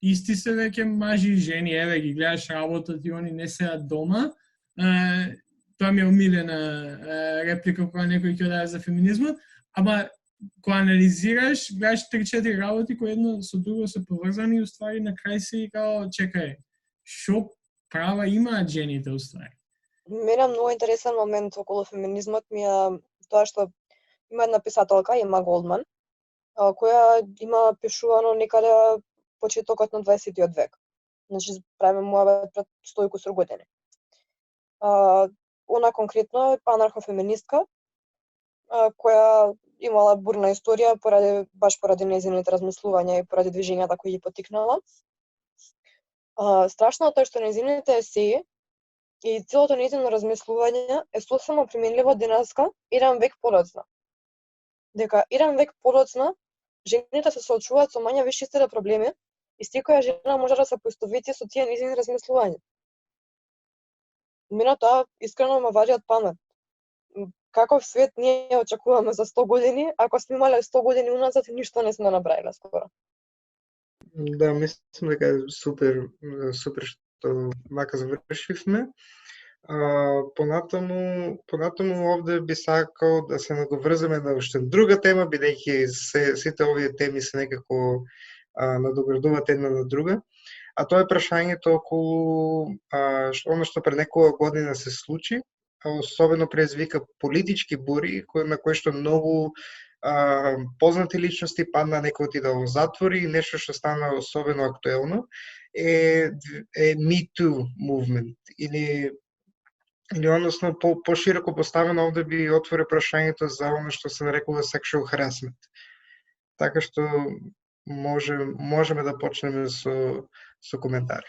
исти се веќе мажи и жени, ги гледаш работат и они не седат дома, тоа ми е омилена реплика кога некој ќе даде за феминизмот, ама кога анализираш, гледаш 3-4 работи кои едно со друго се поврзани и уствари на крај си као чекај, што права имаат жените уствари? Мене многу интересен момент околу феминизмот ми е тоа што има една писателка, Ема Голдман, која има пишувано некаде почетокот на 20 век. Значи, правиме муабет пред 100 и кусур години. Она конкретно е анархофеминистка, која имала бурна историја баш поради нејзините размислувања и поради движењата кои ги поттикнала. Страшното е што нејзините есеи и целото нејзино размислување е сосема применливо денеска, 1 век подоцна. дека еден век подоцна жените се соочуваат со мање висшистите проблеми и секоја жена може да се поистовети со тие нејзини размислувања. Мене тоа искрено ме вади од памет. Каков свет ние очекуваме за 100 години, ако сме имале 100 години уназад и ништо не сме направиле скоро. Да, мислам дека е супер што вака завршивме. Понатаму овде би сакал да се надоврземе на уште друга тема, бидејќи сите овие теми се некако надоградуваат една на друга. А тоа е прашањето околу оно што пред некоја година се случи, особено предизвика политички бури, на кои што многу познати личности падна, некои отида во затвори и нешто што стана особено актуелно е Me Too movement или односно пошироко поставено овде би отвори прашањето за оно што се нарекува sexual harassment. Така што можеме да почнеме со коментари.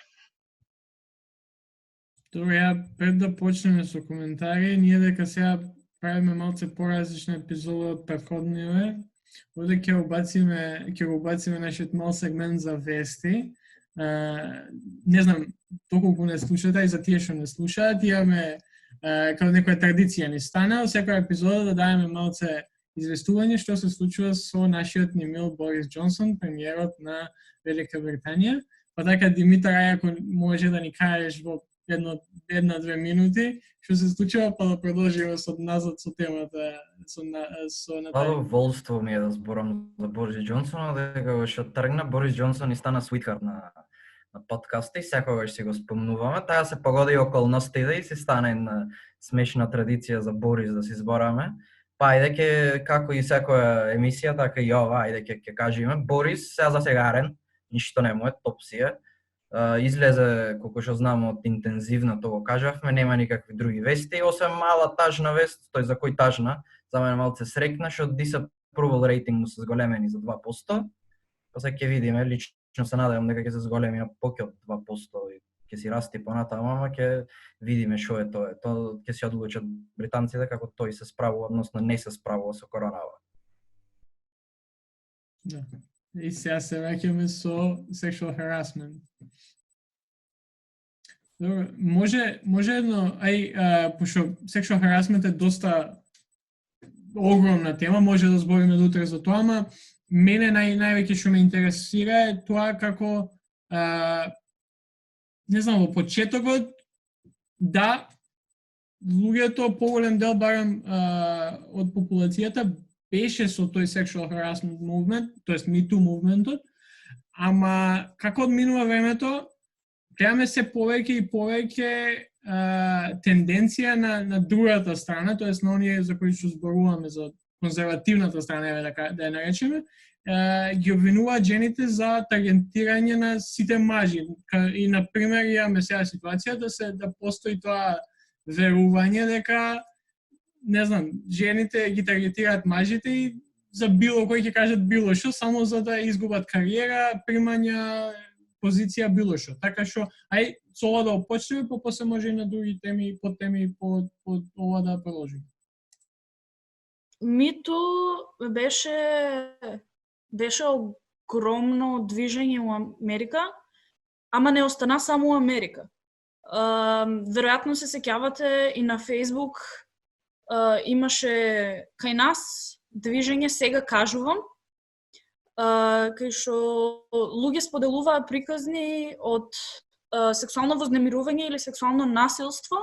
Добро, ја пред да почнеме со коментари, ние дека сега правиме малце поразлична епизода од претходниве. Овде ќе го убациме нашиот мал сегмент за вести. Не знам доколку не слушате, и за тие што не слушаат, имаме како некоја традиција ни стана, во секоја епизода да даеме малце известување што се случува со нашиот немил Борис Џонсон, премиерот на Велика Британија. Па така, Димитар, ако може да ни кажеш во една-две минути, што се случува, па да продолжиме назад со темата, со Наталија. Волство ми е да зборам за Борис Џонсон, дека што тргна Борис Џонсон и стана свитхарт на подкаста и секогаш си го спомнуваме. Таа се погоди околностите и се стане една смешна традиција за Борис да си збораме. Па ајде ке, како и секоја емисија, така и ова, ајде ке кажеме. Борис сега засегарен, ништо не му е, топ си е. Излезе, колку што знам, од интензивното го кажавме, нема никакви други вести, освен мала тажна вест, тој за кој тажна, за мене малце срекна, што disapproval рейтинг му се зголемени за 2%, па сега ќе видиме, лично се надевам дека ќе се зголеми поќе од 2% и ќе си расти понатаму, ама ќе видиме што е тоа. Тоа ќе се одлучат британците како тој се справува, односно не се справува со коронава. Да. И сега се враќаме со sexual harassment. Добро, може едно, пошто sexual harassment е доста огромна тема, може да збориме до утре за тоа, ама мене највеќе што ме интересира е тоа како не знам, во почетокот да луѓето, поголем дел барем од популацијата беше со тој sexual harassment movement, тоест Me Too movement, ама како одминува времето, гледаме се повеќе и повеќе тенденција на другата страна, тоест на оние за кои што зборуваме, за конзервативната страна, да ја наречеме, ги обвинуваат жените за таргетирање на сите мажи. И, например, имаме сега ситуација да постои тоа верување дека не знам, жените ги таргетираат мажите и за било кој ќе кажат било што, само за да изгубат кариера, примања, позиција, било што. Така што, со ова да почнеме, после може и на други теми, подтеми по ова да продолжиме. Мито беше огромно движење во Америка, ама не остана само во Америка. Веројатно се сеќавате и на Facebook имаше кај нас движење Сега кажувам, кај што луѓе споделуваа приказни од сексуално вознемирување или сексуално насилство,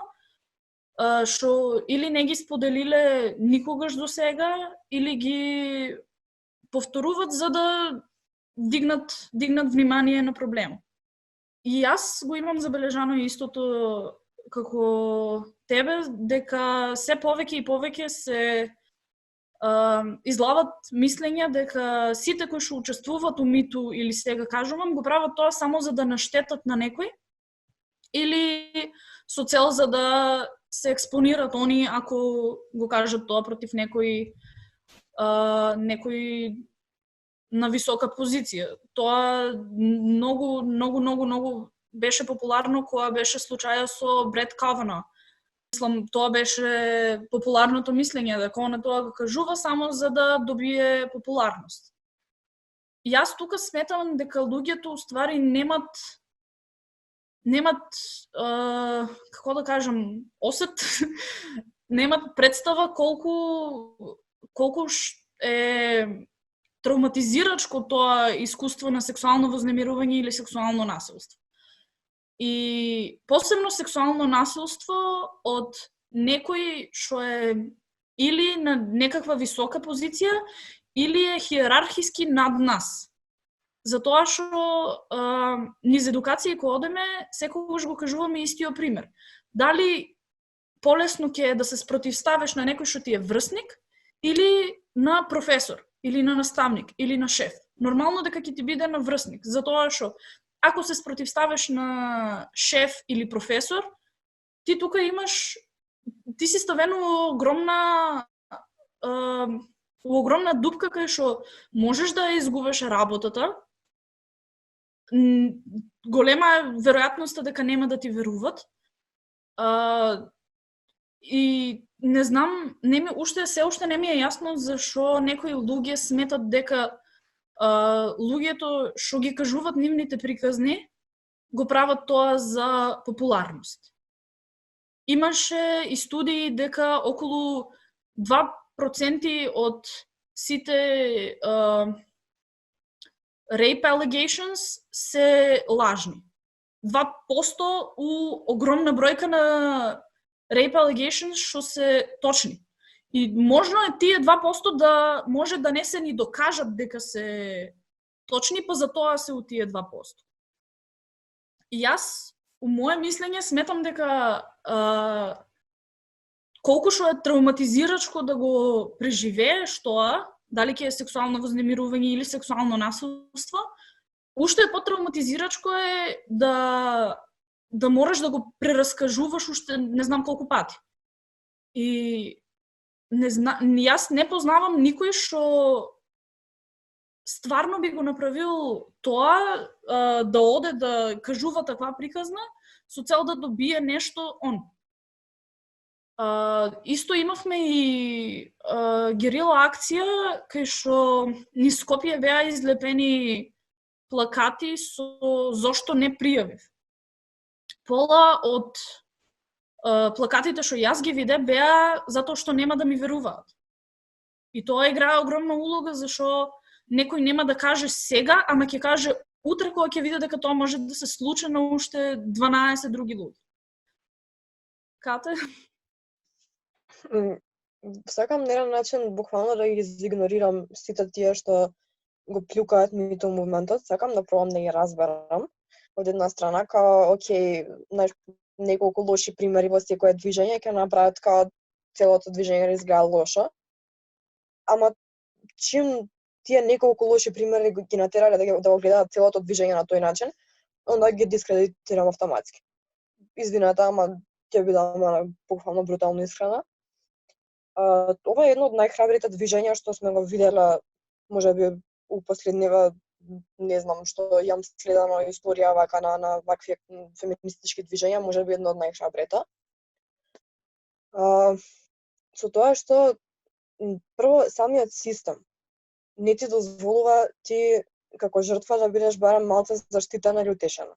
што или не ги споделиле никогаш до сега, или ги повторуват за да дигнат внимание на проблемот. И јас го имам забележано истото како тебе, дека се повеќе и повеќе се излават мислења дека сите кои што учествуваат у Миту или Сега кажувам, го прават тоа само за да наштетат на некој или со цел за да се експонират они ако го кажат тоа против некој на висока позиција. Тоа многу беше популарно кога беше случајот со Брет Кавано, мислам, тоа беше популарното мислење, дека она тоа го кажува само за да добие популарност. Јас тука сметам дека луѓето уствари немат како да кажам, осет, немат представа колку е травматизирачко тоа искуство на сексуално вознемирување или сексуално насилство. И посебно сексуално насилство од некој што е или на некаква висока позиција, или е хиерархиски над нас. Затоа што низ едукација кој одеме, секогаш го кажуваме истиот пример. Дали полесно ќе е да се спротивставиш на некој што ти е врсник, или на професор, или на наставник, или на шеф. Нормално дека ќе ти биде на врсник, затоа што ако се спротивставиш на шеф или професор, ти тука ти си ставен во огромна дупка кај што можеш да изгубиш работата, голема е веројатноста дека нема да ти веруват. И не знам, се уште не ми е јасно зашо некои луѓе сметат дека луѓето што ги кажуваат нивните приказни го прават тоа за популарност. Имаше и студии дека околу 2% од сите rape allegations се лажни. 2% у огромна бројка на rape allegations што се точни. И можно е тие 2% да може да не се ни докажат дека се точни, па затоа се у тие 2%. И јас, у моје мислење, сметам дека колку што е травматизирачко да го преживееш тоа, дали ќе е сексуално вознемирување или сексуално насилство, уште потравматизирачко е да можеш да го прераскажуваш уште не знам колку пати. И јас не познавам никој што стварно би го направил тоа, да оде да кажува таква приказна со цел да добие нешто он. Исто имавме и герила акција кај што низ Скопје беа излепени плакати со зошто не пријавив. Пола од плакатите што јас ги виде беа затоа што нема да ми веруваат. И тоа играе огромна улога зашо некој нема да каже сега, ама ќе каже утре кога ќе види дека тоа може да се случи на уште 12 други луѓе. Кате? Сакам на еден начин буквално да ги изигнорирам сите тие што го плюкаат мито мувментот. Сакам да пробам да ги разберам. Од една страна, као, окей, неколку лоши примери во секое движење ќе направат као целото движење да изгледа лошо. Ама чим тие неколку лоши примери ги натерале да го гледаат целото движење на тој начин, онда ги дискредитирам автоматски. Извинете, ама ќе бидам буквално брутално искрена. Ова е едно од најхрабрите движења што сме го виделе, можеби у последниве, не знам што јам следано историја вака на вакви феминистички движења, можеби едно од најхрабрите. Со тоа што прво самиот систем не ти дозволува ти како жртва да бидеш барем малце заштитена или утешена.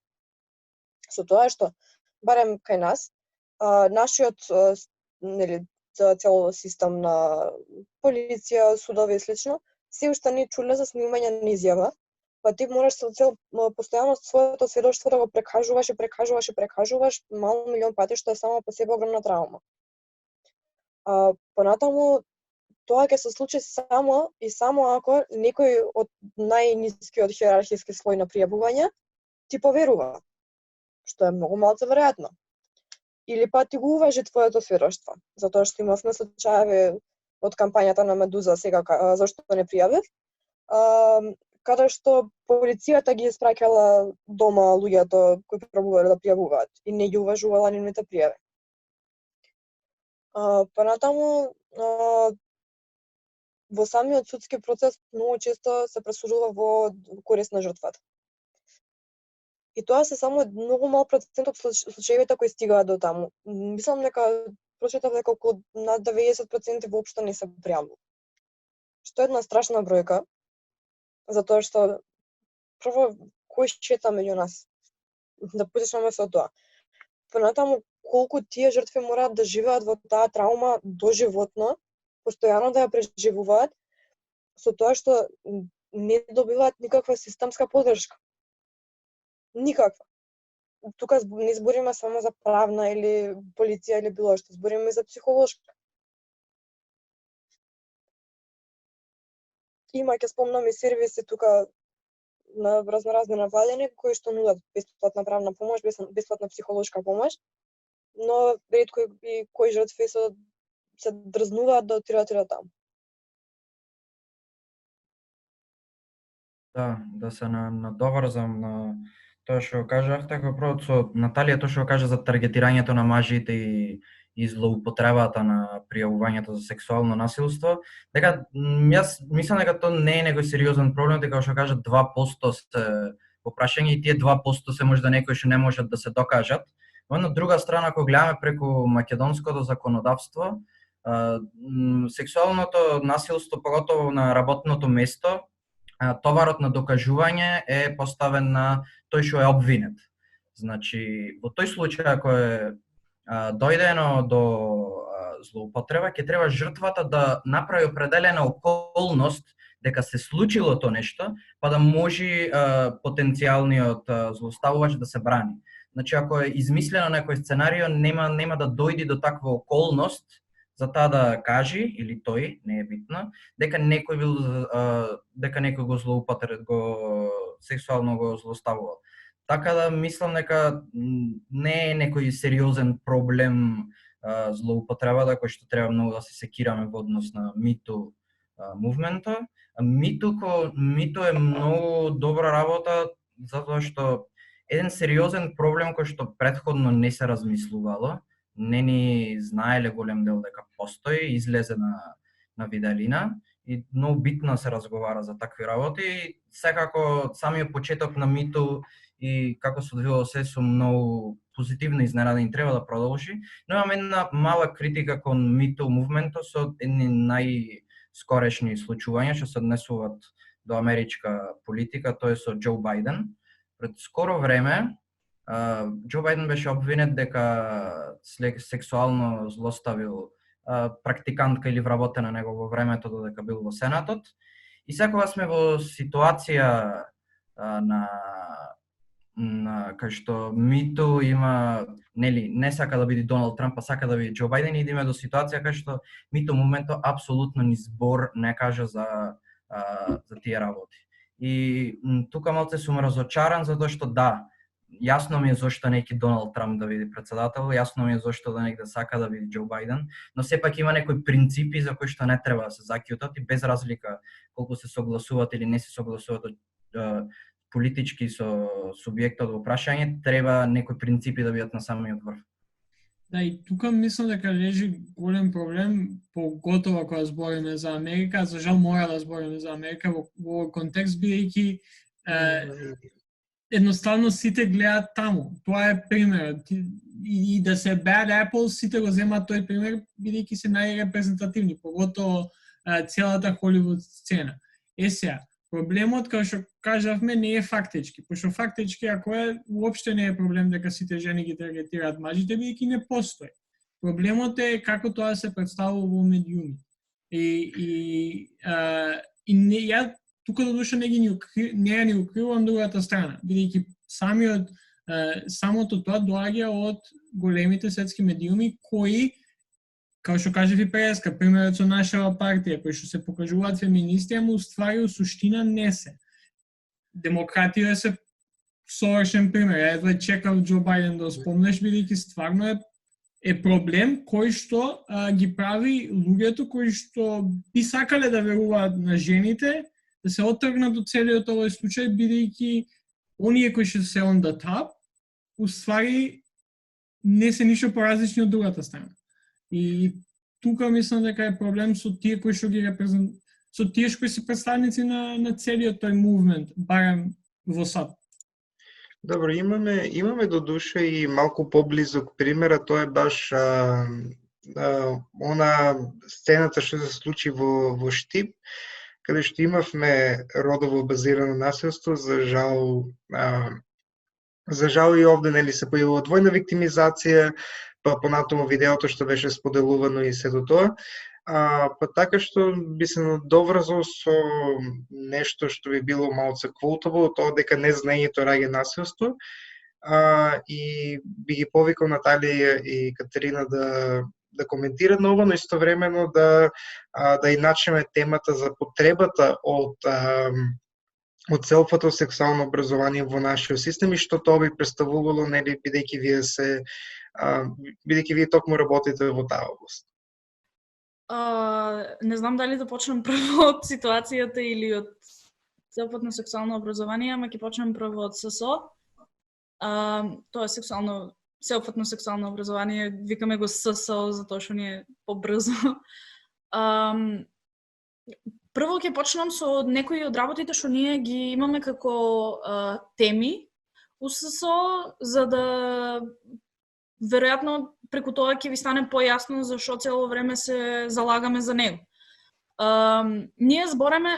Со тоа што барем кај нас нашиот цело систем на полиција, судови и слично, се уште не чуле за снимање на изјава, па ти мораш постојано своето сведоштво да го прекажуваш мал милион пати, што е само по себе огромна травма. Понатаму, тоа ќе се случи само ако некој од најнискиот хиерархиски слој на пријавување ти поверува, што е многу малце веројатно. Или па ти го уважи твоето сведоштво, затоа што имавме случаеви од кампањата на Медуза сега зашто не пријавив, каде што полицијата ги испраќала дома луѓето кои пробувале да пријавуваат и не ги уважувала нивните пријави. Понатаму, во самиот судски процес многу често се пресудува во корист на жртвата. И тоа се само многу мал процент од случаевите кои стигаат до таму. Мислам дека прочитав дека околу над 90% воопшто не се пријавува. Што е една страшна бројка, затоа што прво кој шета меѓу нас? Да почнеме со тоа. Понатаму колку тие жртви мораат да живеат во таа траума доживотно, постојано да ја преживуваат, со тоа што не добиваат никаква системска поддршка. Никаква. Тука не збориме само за правна или полиција или било што, збориме за психолошка. Има, ќе спомнам и сервиси тука на разноразни навладени кои што нудат бесплатна правна помош, бесплатна психолошка помош, но ретко и кои жртви се дрзнуваат да отидат таму. Да се надоврзам на тоа што кажавте, како прво со Наталија тоа што кажа за таргетирањето на мажите и злоупотребата на пријавувањето за сексуално насилство, дека јас мислам дека тоа не е некој сериозен проблем, дека што кажа 2% се во прашање и тие 2% се можда некои што не можат да се докажат. Но на друга страна, ако гледаме преку македонското законодавство, сексуалното насилство, поготово на работното место, товарот на докажување е поставен на тој што е обвинет. Значи, во тој случај ако е дојдено до злоупотреба, ќе треба жртвата да направи определена околност дека се случило тоа нешто, па да може потенцијалниот злоставувач да се брани. Значи, ако е измислено некој сценарио, нема да дојди до таква околност за таа да кажи, или тој, не е битно, дека некој го сексуално го злоставувал. Така да мислам дека не е некој сериозен проблем злоупотребата кој што треба многу да се секираме во однос на MeToo мувментот. MeToo е многу добра работа затоа што еден сериозен проблем кој што претходно не се размислувало, не ни знаеле голем дел дека постои, излезе на виделина и многу битно се разговара за такви работи. Секако самиот почеток на MeToo и како се одвивало се со многу позитивно изненадени, треба да продолжи. Но имам една мала критика кон MeToo мувментот со едни најскорешни случувања што се однесуваат до америчка политика, тоа е со Џо Бајден. Пред скоро време Џо Бајден беше обвинет дека сексуално злоставил практикантка или вработена него во времето додека бил во Сенатот. И секогаш сме во ситуација на кај што MeToo има, нели, не сака да биде Доналд Трамп, а сака да биде Џо Бајден, и идеме до ситуација кај што MeToo моментот апсолутно ни збор не кажа за тие работи. И тука малце сум разочаран затоа што да, јасно ми е зошто неки Доналд Трамп да биде председател, јасно ми е зошто да негде сака да биде Џо Бајден, но сепак има некои принципи за кои што не треба да се заќутат и без разлика колку се согласуваат или не се согласуваат политички со субјектот во прашање, треба некои принципи да бидат на самиот врв. Да, и тука мислам дека лежи голем проблем, поготово кога збориме за Америка, за жал мора да збориме за Америка во контекст, бидејќи едноставно сите гледаат таму. Тоа е примерот. И да се Bad Apple, сите го земаат тој пример, бидејќи се најрепрезентативни, поготово целата Холивуд сцена. Сега, проблемот, како што кажавме, не е фактички, пошто фактички, ако е, уопште не е проблем дека сите жени ги таргетираат мажите, бидејќи не постои. Проблемот е како тоа се представува во медиуми. И ја тука додуша не ни укривам другата страна, бидејќи самото тоа доаѓа од големите светски медиуми кои, како што кажав и преска, примерот со нашава партија, кои што се покажуваат феминисти, ама уствари у суштина не се. Демократија се совршен пример. Едва чекав Џо Бајден да спомнеш, бидејќи стварно е проблем кој што ги прави луѓето кои што би сакале да веруваат на жените, да се оттргнат од целиот овој случај, бидејќи оние кои што се on the top, уствари не се ништо поразлични од другата страна. И тука мислам дека е проблем со тие кои што ги со тие кои се представници на целиот тој мувмент, барем во САД. Добро, имаме до душа и малку поблизок примера, тоа е баш она сцената што се случи во Штип, каде што имавме родово базирано насилство, за жал и овде нели се појавува двојна виктимизација, па понатаму видеото што беше споделувано и сето тоа. Па така што би се надоврзал со нешто што би било малце quotable, тоа дека незнаењето раѓа насилство, и би ги повикал Наталија и Катерина да коментираат на ова, но истовремено да и начнеме темата за потребата од целфато сексуално образование во нашиот систем и што тоа би представувало, нели, бидејќи вие токму работите во таа област. Не знам дали да почнем прво од ситуацијата или од целфатно сексуално образование, ама ќе почнем прво од ССО. Тоа е целфатно сексуално образование, викаме го ССО затоа што ни е побрзо. Прво ќе почнам со некои од работите што ние ги имаме како теми у ССО, за да веројатно преку тоа ќе ви стане појасно зашто цело време се залагаме за него. Ние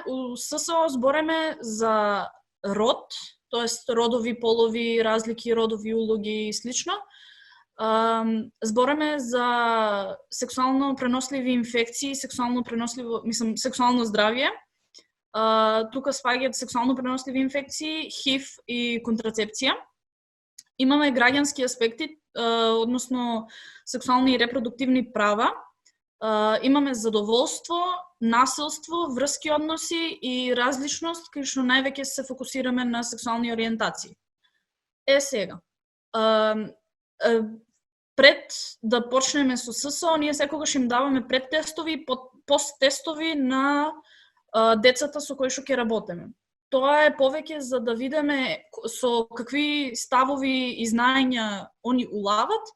у ССО збореме за род, тоест родови, полови, разлики, родови улоги и слично. Збореме за сексуално преносливи инфекции, сексуално здравје. Тука спаѓаат сексуално преносливи инфекции, ХИВ и контрацепција. Имаме граѓански аспекти, односно сексуални и репродуктивни права. Имаме задоволство, насилство, врски односи и различност, кај што највеќе се фокусираме на сексуални ориентации. Сега, пред да почнеме со ССО, ние секогаш им даваме предтестови и посттестови на децата со кои што ќе работиме. Тоа е повеќе за да видиме со какви ставови и знаења они улават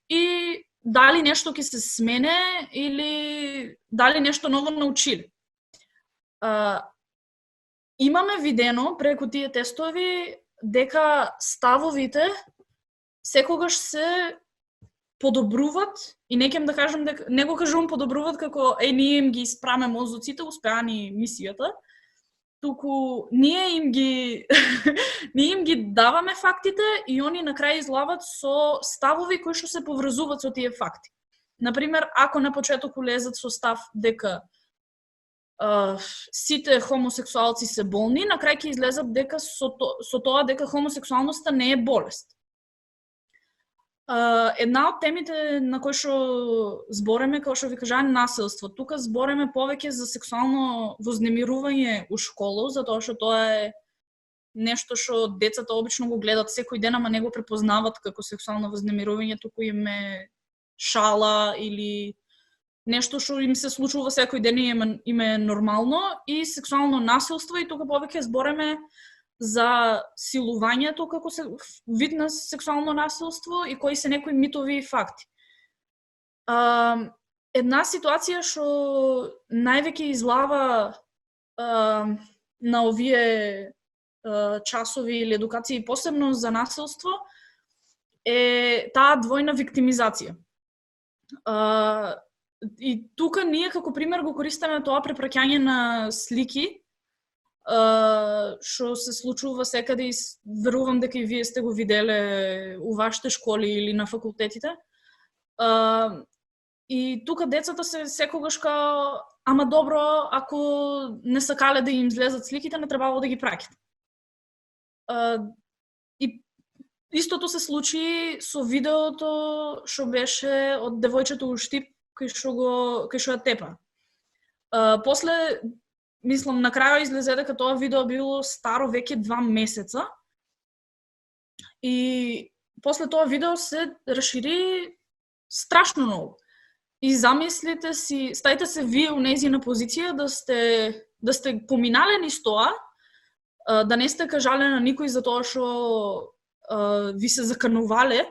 и дали нешто ќе се смене или дали нешто ново научили. Имаме видено преку тие тестови дека ставовите секогаш се подобруват и не ќе да кажам дека не го кажувам подобруват како ние им ги испраме мозоците, успеани мисијата, туку ние им ги даваме фактите и они на крај излават со ставови кои што се поврзуваат со тие факти. Например, ако на почеток улезат со став дека сите хомосексуалци се болни, на крај ќе излезат дека со тоа дека хомосексуалноста не е болест. Една од темите на кои што збореме, како што ви кажа, насилство. Тука збореме повеќе за сексуално вознемирување у школа, затоа што тоа е нешто што децата обично го гледат секој ден, ама не го препознават како сексуално вознемирување, туку им е шала или нешто што им се случува секој ден и им е нормално, и сексуално насилство, и тука повеќе збореме за силувањето како вид на сексуално насилство и кои се некои митови и факти. Една ситуација што највеќе излава на овие часови или едукации, посебно за насилство, е таа двојна виктимизација. И тука ние како пример го користиме тоа препраќање на слики, што се случува секаде и верувам дека и вие сте го виделе у вашите школи или на факултетите. И тука децата се секогаш као, ама добро, ако не сакале да им излезат сликите, не требало да ги праќат. И истото се случи со видеото што беше од девојчето у Штип, кај што ја тепа. После, мислам, на крај излезе дека тоа видео било старо веќе 2 месеца. И после тоа видео се расшири страшно многу. И замислите си, стајте се вие у нејзина позиција да сте поминале низ тоа, да не сте кажале на никој за тоа што ви се заканувале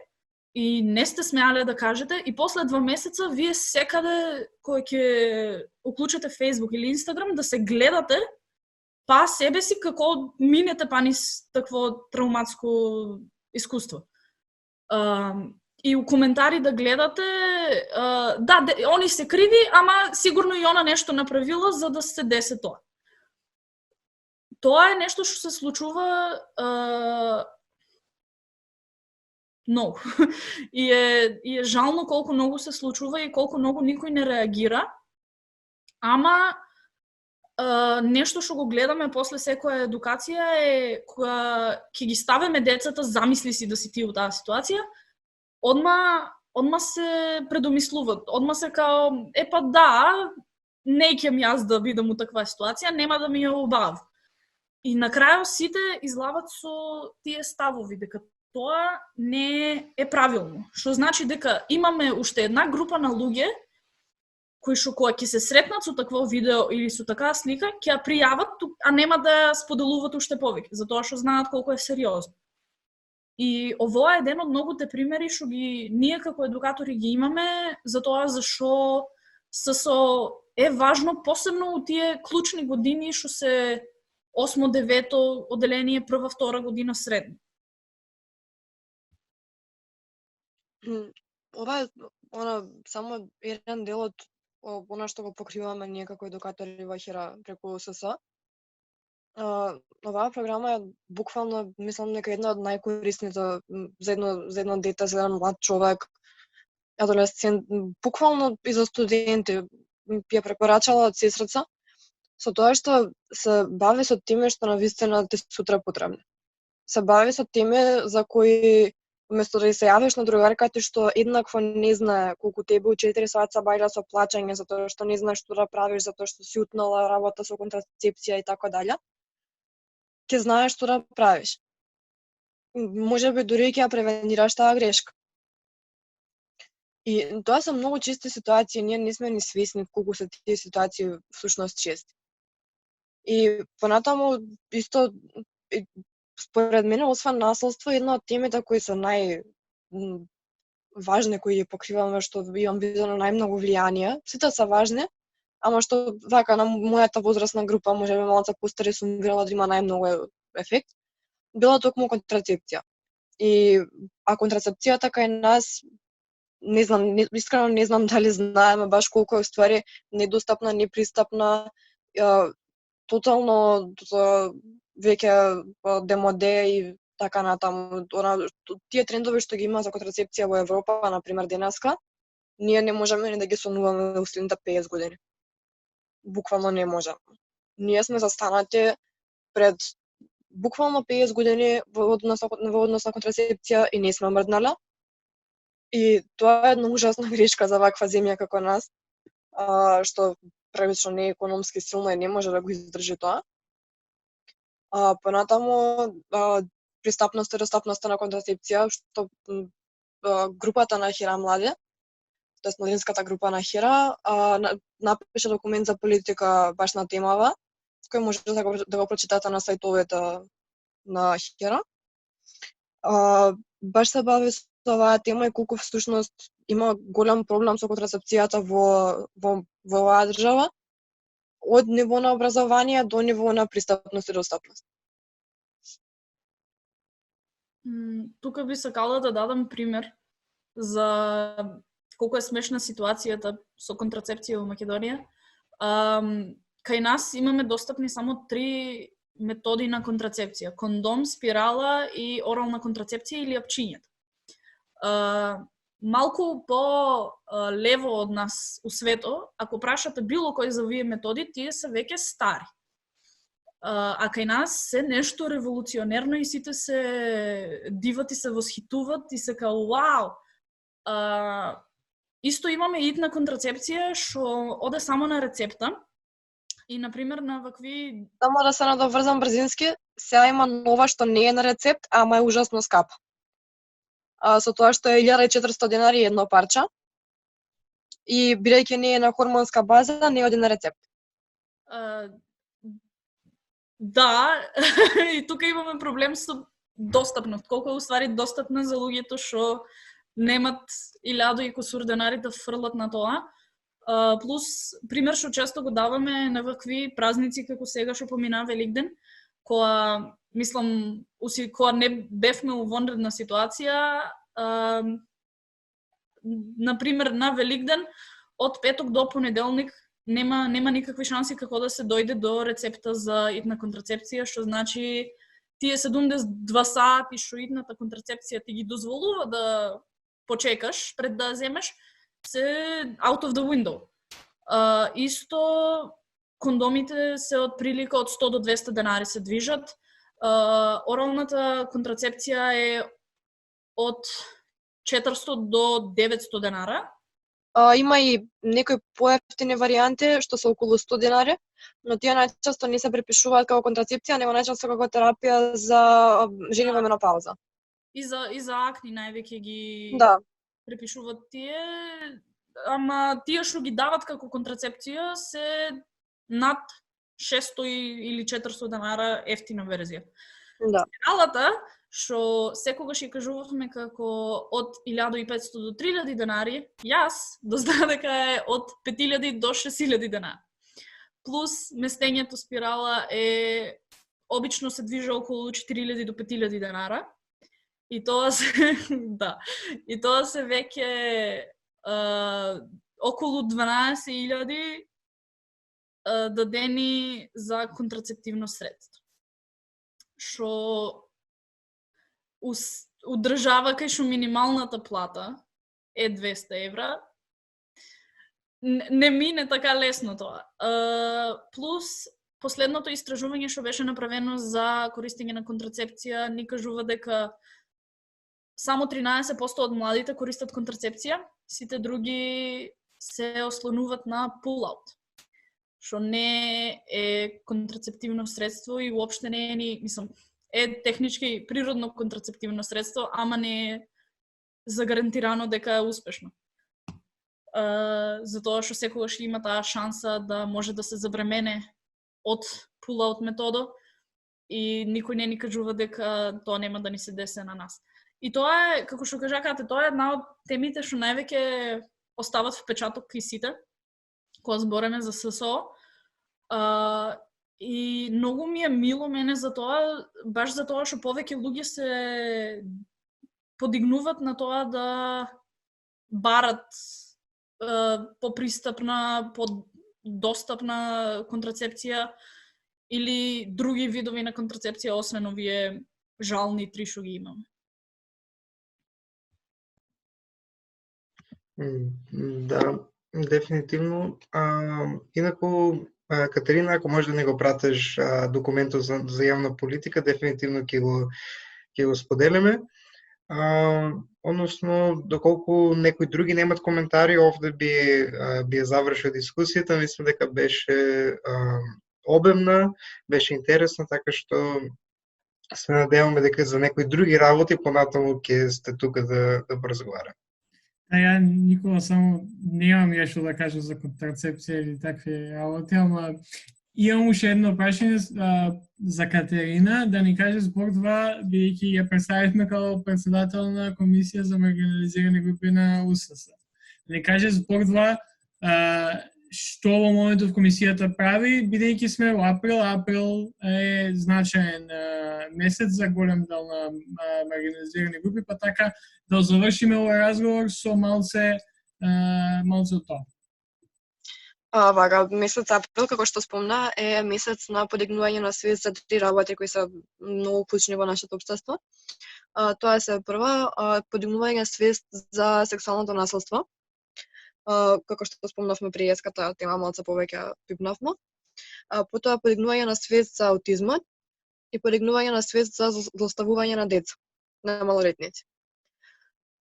и не сте смеале да кажете, и после 2 месеца вие секаде кој ќе уклучите Facebook или Instagram да се гледате па себе си како минете па низ такво травматско искуство. и у коментари да гледате, да, они се криви, ама сигурно и она нешто направила за да се десе тоа. Тоа е нешто што се случува многу. И е жално колку многу се случува и колку многу никој не реагира. Ама нешто што го гледаме после секоја едукација е кога ќе ги ставиме децата, замисли си да си ти у таа ситуација, одма се предомислуваат, одма се као, епа да, не ќем јас да бидам у таква ситуација, нема да ми ја убав. И на крајот сите излават со тие ставови дека тоа не е правилно. Што значи дека имаме уште една група на луѓе кои што кога ќе се сретнат со такво видео или со такава слика, ќе ја пријават, а нема да ја споделуваат уште повеќе, затоа што знаат колку е сериозно. И ова е еден од многуте примери што ги ние како едукатори ги имаме, затоа зашо ССО е важно посебно у тие клучни години што се 8-9 оделение, 1-2 година средно. Ова е само еден дел од она што го покриваме ние како едукатори во ХЕРА преку СС. Оваа програма е буквално, мислам дека една од најкорисните за едно дете, за еден млад човек, адолесцент, буквално и за студенти. Ја препорачала од сестрица, со тоа што се бави со теме што навистина ти сутра потребни. Се бави со теме за кои вместо да се јавиш на другарка ти што еднакво не знае колку тебе у 4 сати се бајла со плачење, затоа што не знаеш што да правиш, затоа што си утнала работа со контрацепција и така дале, ќе знаеш што да правиш. Можеби дури ќе ја превенираш таа грешка. И тоа се многу чести ситуации, ние не сме ни свесни колку се тие ситуации всушност чести. И понатаму исто според мене, освен насилство, една од темите кои се најважни, кои ги покриваме, што имам видено најмногу влијание, сите се важни, ама што вака на мојата возрастна група, можеби малку постари, сум видела да има најмногу ефект, била токму контрацепција. А контрацепцијата кај нас, не знам, искрено не знам дали знаеме баш колку е ствари недостапна, непристапна, тотално веќе демоде и така натаму. Тие трендови што ги има за контрацепција во Европа, например денеска, ние не можеме ни да ги сонуваме во следните 50 години. Буквално не можеме. Ние сме застанати пред буквално 50 години во однос на контрацепција и не сме мрднале. И тоа е една ужасна грешка за ваква земја како нас, што прилично не е економски силна и не може да го издржи тоа. Понатаму, пристапноста и достапноста на контрацепција, што групата на ХЕРА млади, тоест младинската група на ХЕРА, напише документ за политика баш на темава, кој може да го прочитате на сајтовете на ХЕРА. Баш се бави со оваа тема и колку всушност има голем проблем со контрацепцијата во оваа држава, од ниво на образование до ниво на пристапност и достапност. Тука би сакала да дадам пример за колку е смешна ситуацијата со контрацепција во Македонија. Кај нас имаме достапни само 3 методи на контрацепција: кондом, спирала и орална контрацепција или апчињето. Малку по лево од нас у свето, ако прашате било кој за овие методи, тие се веќе стари. А кај нас се нешто револуционерно и сите се диват и се восхитуват и се као вау. Исто имаме итна контрацепција што оде само на рецепта. И например на вакви... Само да се надоврзам брзински, сега има нова што не е на рецепт, ама е ужасно скапа. Со тоа што е 1400 денари едно парче и бидејќи не е на хормонска база, не оди на рецепт. Да, и тука имаме проблем со достапност. Колку е уствари достапна за луѓето што немат 1000 и кусур денари да фрлат на тоа. Плюс, пример што често го даваме на вакви празници како сега што помина Великден, која, мислам, кога не бевме у вонредна ситуација, например, на Великден, од петок до понеделник нема никакви шанси како да се дојде до рецепта за итна контрацепција, што значи тие 72 сати што итната контрацепција ти ги дозволува да почекаш пред да земеш, се out of the window. Исто кондомите се од прилика од 100 до 200 денари се движат. Оралната контрацепција е од 400 до 900 денара. Има и некои поевтини варијанти што се околу 100 денари, но тие најчесто не се препишуваат како контрацепција, него најчесто како терапија за жени во менопауза. И за акни највеќе ги препишуваат тие, ама тие што ги дават како контрацепција се над 600 или 400 денара ефтина верзија. Да. Спиралата, што секогаш ја кажувавме како од 1500 до 3000 денари, јас дознав дека е од 5000 до 6000 денари. Плюс местењето спирала е обично се движи околу 4000 до 5000 денара. И тоа се и тоа се веќе околу 12.000 дадени за контрацептивно средство. Што у држава кај што минималната плата е 200 евра, не мине така лесно тоа. Плюс, последното истражување што беше направено за користење на контрацепција ни кажува дека само 13% од младите користат контрацепција, сите други се ослонуваат на pull-out, што не е контрацептивно средство и уопште не е е технички природно контрацептивно средство, ама не е загарантирано дека е успешно. Затоа што секогаш има таа шанса да може да се забремене од pull-out методо и никој не ни кажува дека тоа нема да ни се десе на нас. И тоа е, како што кажакате, тоа е една од темите што највеќе остават впечаток кај сите, кога збореме за ССО. И многу ми е мило мене за тоа, баш за тоа што повеќе луѓе се подигнуваат на тоа да барат попристапна, подостапна контрацепција или други видови на контрацепција, освен овие жални 3 што ги имаме. Да, дефинитивно. Инаку, Катерина, ако можеш да не го пратиш документот за јавна политика, дефинитивно ќе го споделиме. Односно, доколку некои други немат коментари, овде би ја завршил дискусијата. Мислам дека беше обемна, беше интересна, така што се надеваме дека за некои други работи понатаму ќе сте тука да разговараме. Ја никога само немам што да кажам за контрацепција или такви работи, ама имам уште едно прашање за Катерина, да ни каже збор два, бидејќи ја представивме како председател на Комисија за маргинализирани групи на УСС. Да ни каже збор два, што во моментот Комисијата прави, бидејќи сме во април е значаен месец за голем дел на маргинализирани групи, па така да завршиме овој разговор со малце од тоа. Вака, месец април, како што спомна, е месец на подигнување на свест за 3 работи кои се многу клучни во нашето општество. Тоа се прва, подигнување свест за сексуалното насилство. Како што спомнавме при еската тема, малце повеќе пипнавме. Потоа подигнување на свест за аутизмот и подигнување на свест за злоставување на деца, на малолетници.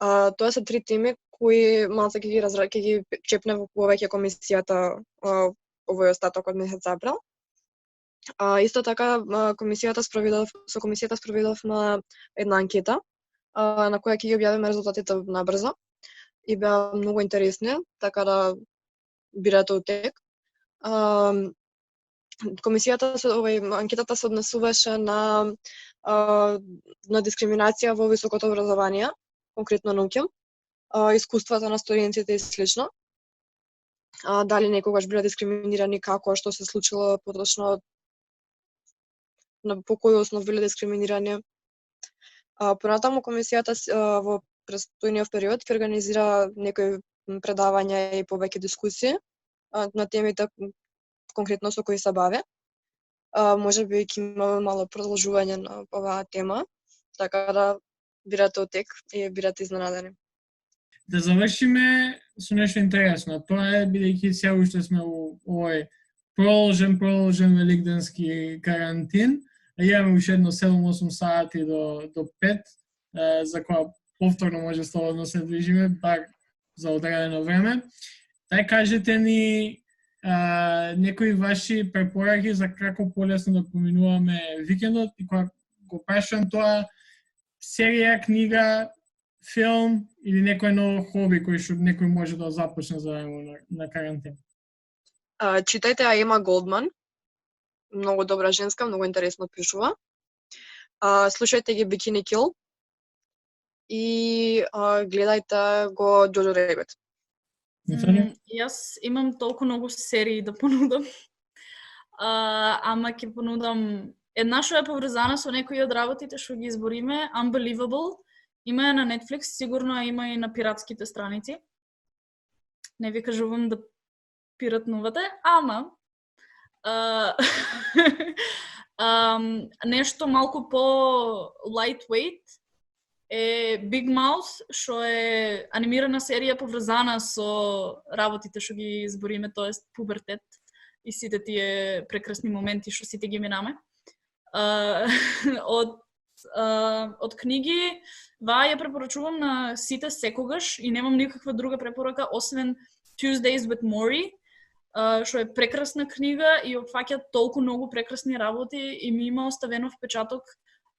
Тоа се 3 теми кои малце ќе ги чепне во повеќе комисијата овој остаток од месец април. Исто така со комисијата спроведовме една анкета на која ќе ги објавиме резултатите набрзо и беа многу интересни, така да бирате утек. Анкетата се однесуваше на дискриминација во високото образование, конкретно науки, искуствата на студентите и слично. Дали некогаш биле дискриминирани, како, што се случило поточно, по кој основ биле дискриминирани. Понатаму комисијата во престојниот период ќе организира некои предавања и повеќе дискусии на темите конкретно со кои се баве. Може би ќе имаме мало продолжување на оваа тема, така да бирате отек и бирате изненадени. Да завршиме со нешто интересно. Тоа е, бидејќи сега уште сме у овој продолжен великденски карантин, имаме уште едно 7-8 сати до 5, за која повторно може слободно се движиме, бар за одредено време. Дај кажете ни некои ваши препораки за како полесно да поминуваме викендот и кога го прашувам тоа, серија, книга, филм или некој ново хоби кој што некој може да започне за време на карантин? Читајте Ема Голдман, многу добра женска, многу интересно пишува. Слушајте ги Bikini Kill и гледајте го Джоджо Ребет. Јас имам толку многу серии да понудам. Ама ќе понудам една што е поврзана со некои од работите што ги избориме, Unbelievable. Има е на Netflix, сигурно има и на пиратските страници. Не ви кажувам да пиратнувате, ама нешто малку по lightweight е Big Mouth, што е анимирана серија поврзана со работите што ги избориме, тоест пубертет и сите тие прекрасни моменти што сите ги минаме. Од книги, ја препорачувам на сите секогаш и немам никаква друга препорака освен Tuesdays with Morrie, што е прекрасна книга и опфаќа толку многу прекрасни работи и ми има оставено впечаток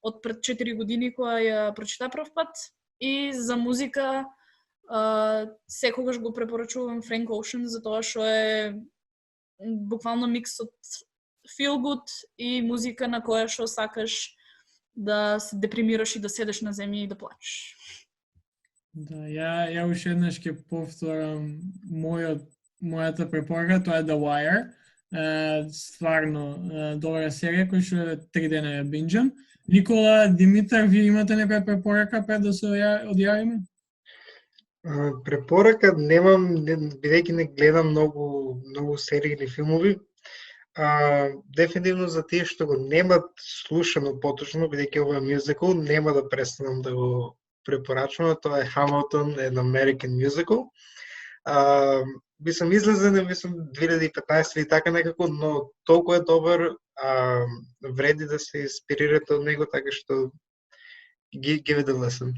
од пред 4 години кога ја прочита прв пат. И за музика секогаш го препорачувам Frank Ocean, затоа што е буквално микс од feel good и музика на која што сакаш да се депримираш и да седеш на земја и да плачеш. Да, ја уште еднаш ќе повторам мојата препорака, тоа е The Wire. Стварно добра серија која што е 3 дена ја бинџам. Никола, Димитар, ви имате некоја препорака пред да се одјавиме? Препорака немам, бидејќи не гледам многу серии или филмови. Дефинитивно за тие што го немат слушано поточно, бидејќи ова е мюзикл, нема да престанам да го препорачувам. Тоа е Hamilton, an American Musical. Мислам излезе, 2015 или така некако, но толку е добар, вреди да се инспирирате од него, така што give it a listen.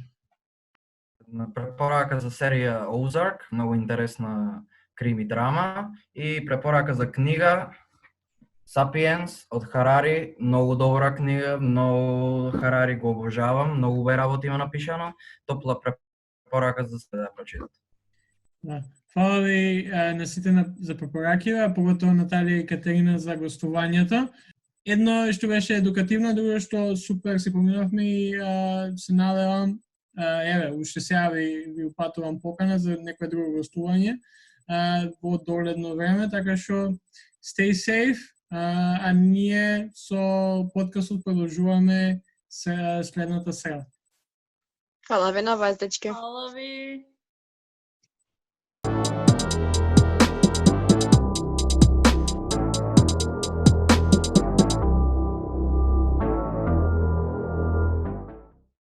Препорака за серија Ozark, многу интересна крими драма, и препорака за книга Sapiens од Харари, многу добра книга, многу Харари го обожавам, многу убава работи има напишано, топла препорака за се да прочитате. Да. Фала ви на сите за препораките, а поготово Наталија и Катерина за гостувањето. Едно што беше едукативно, друго што супер се поминавме и се надевам, уште сега ви упатувам покана за некој друго гостување во догледно време, така што stay safe, а ние со подкастот продолжуваме следната среда. Фала ви на вас, дечки. Фала ви.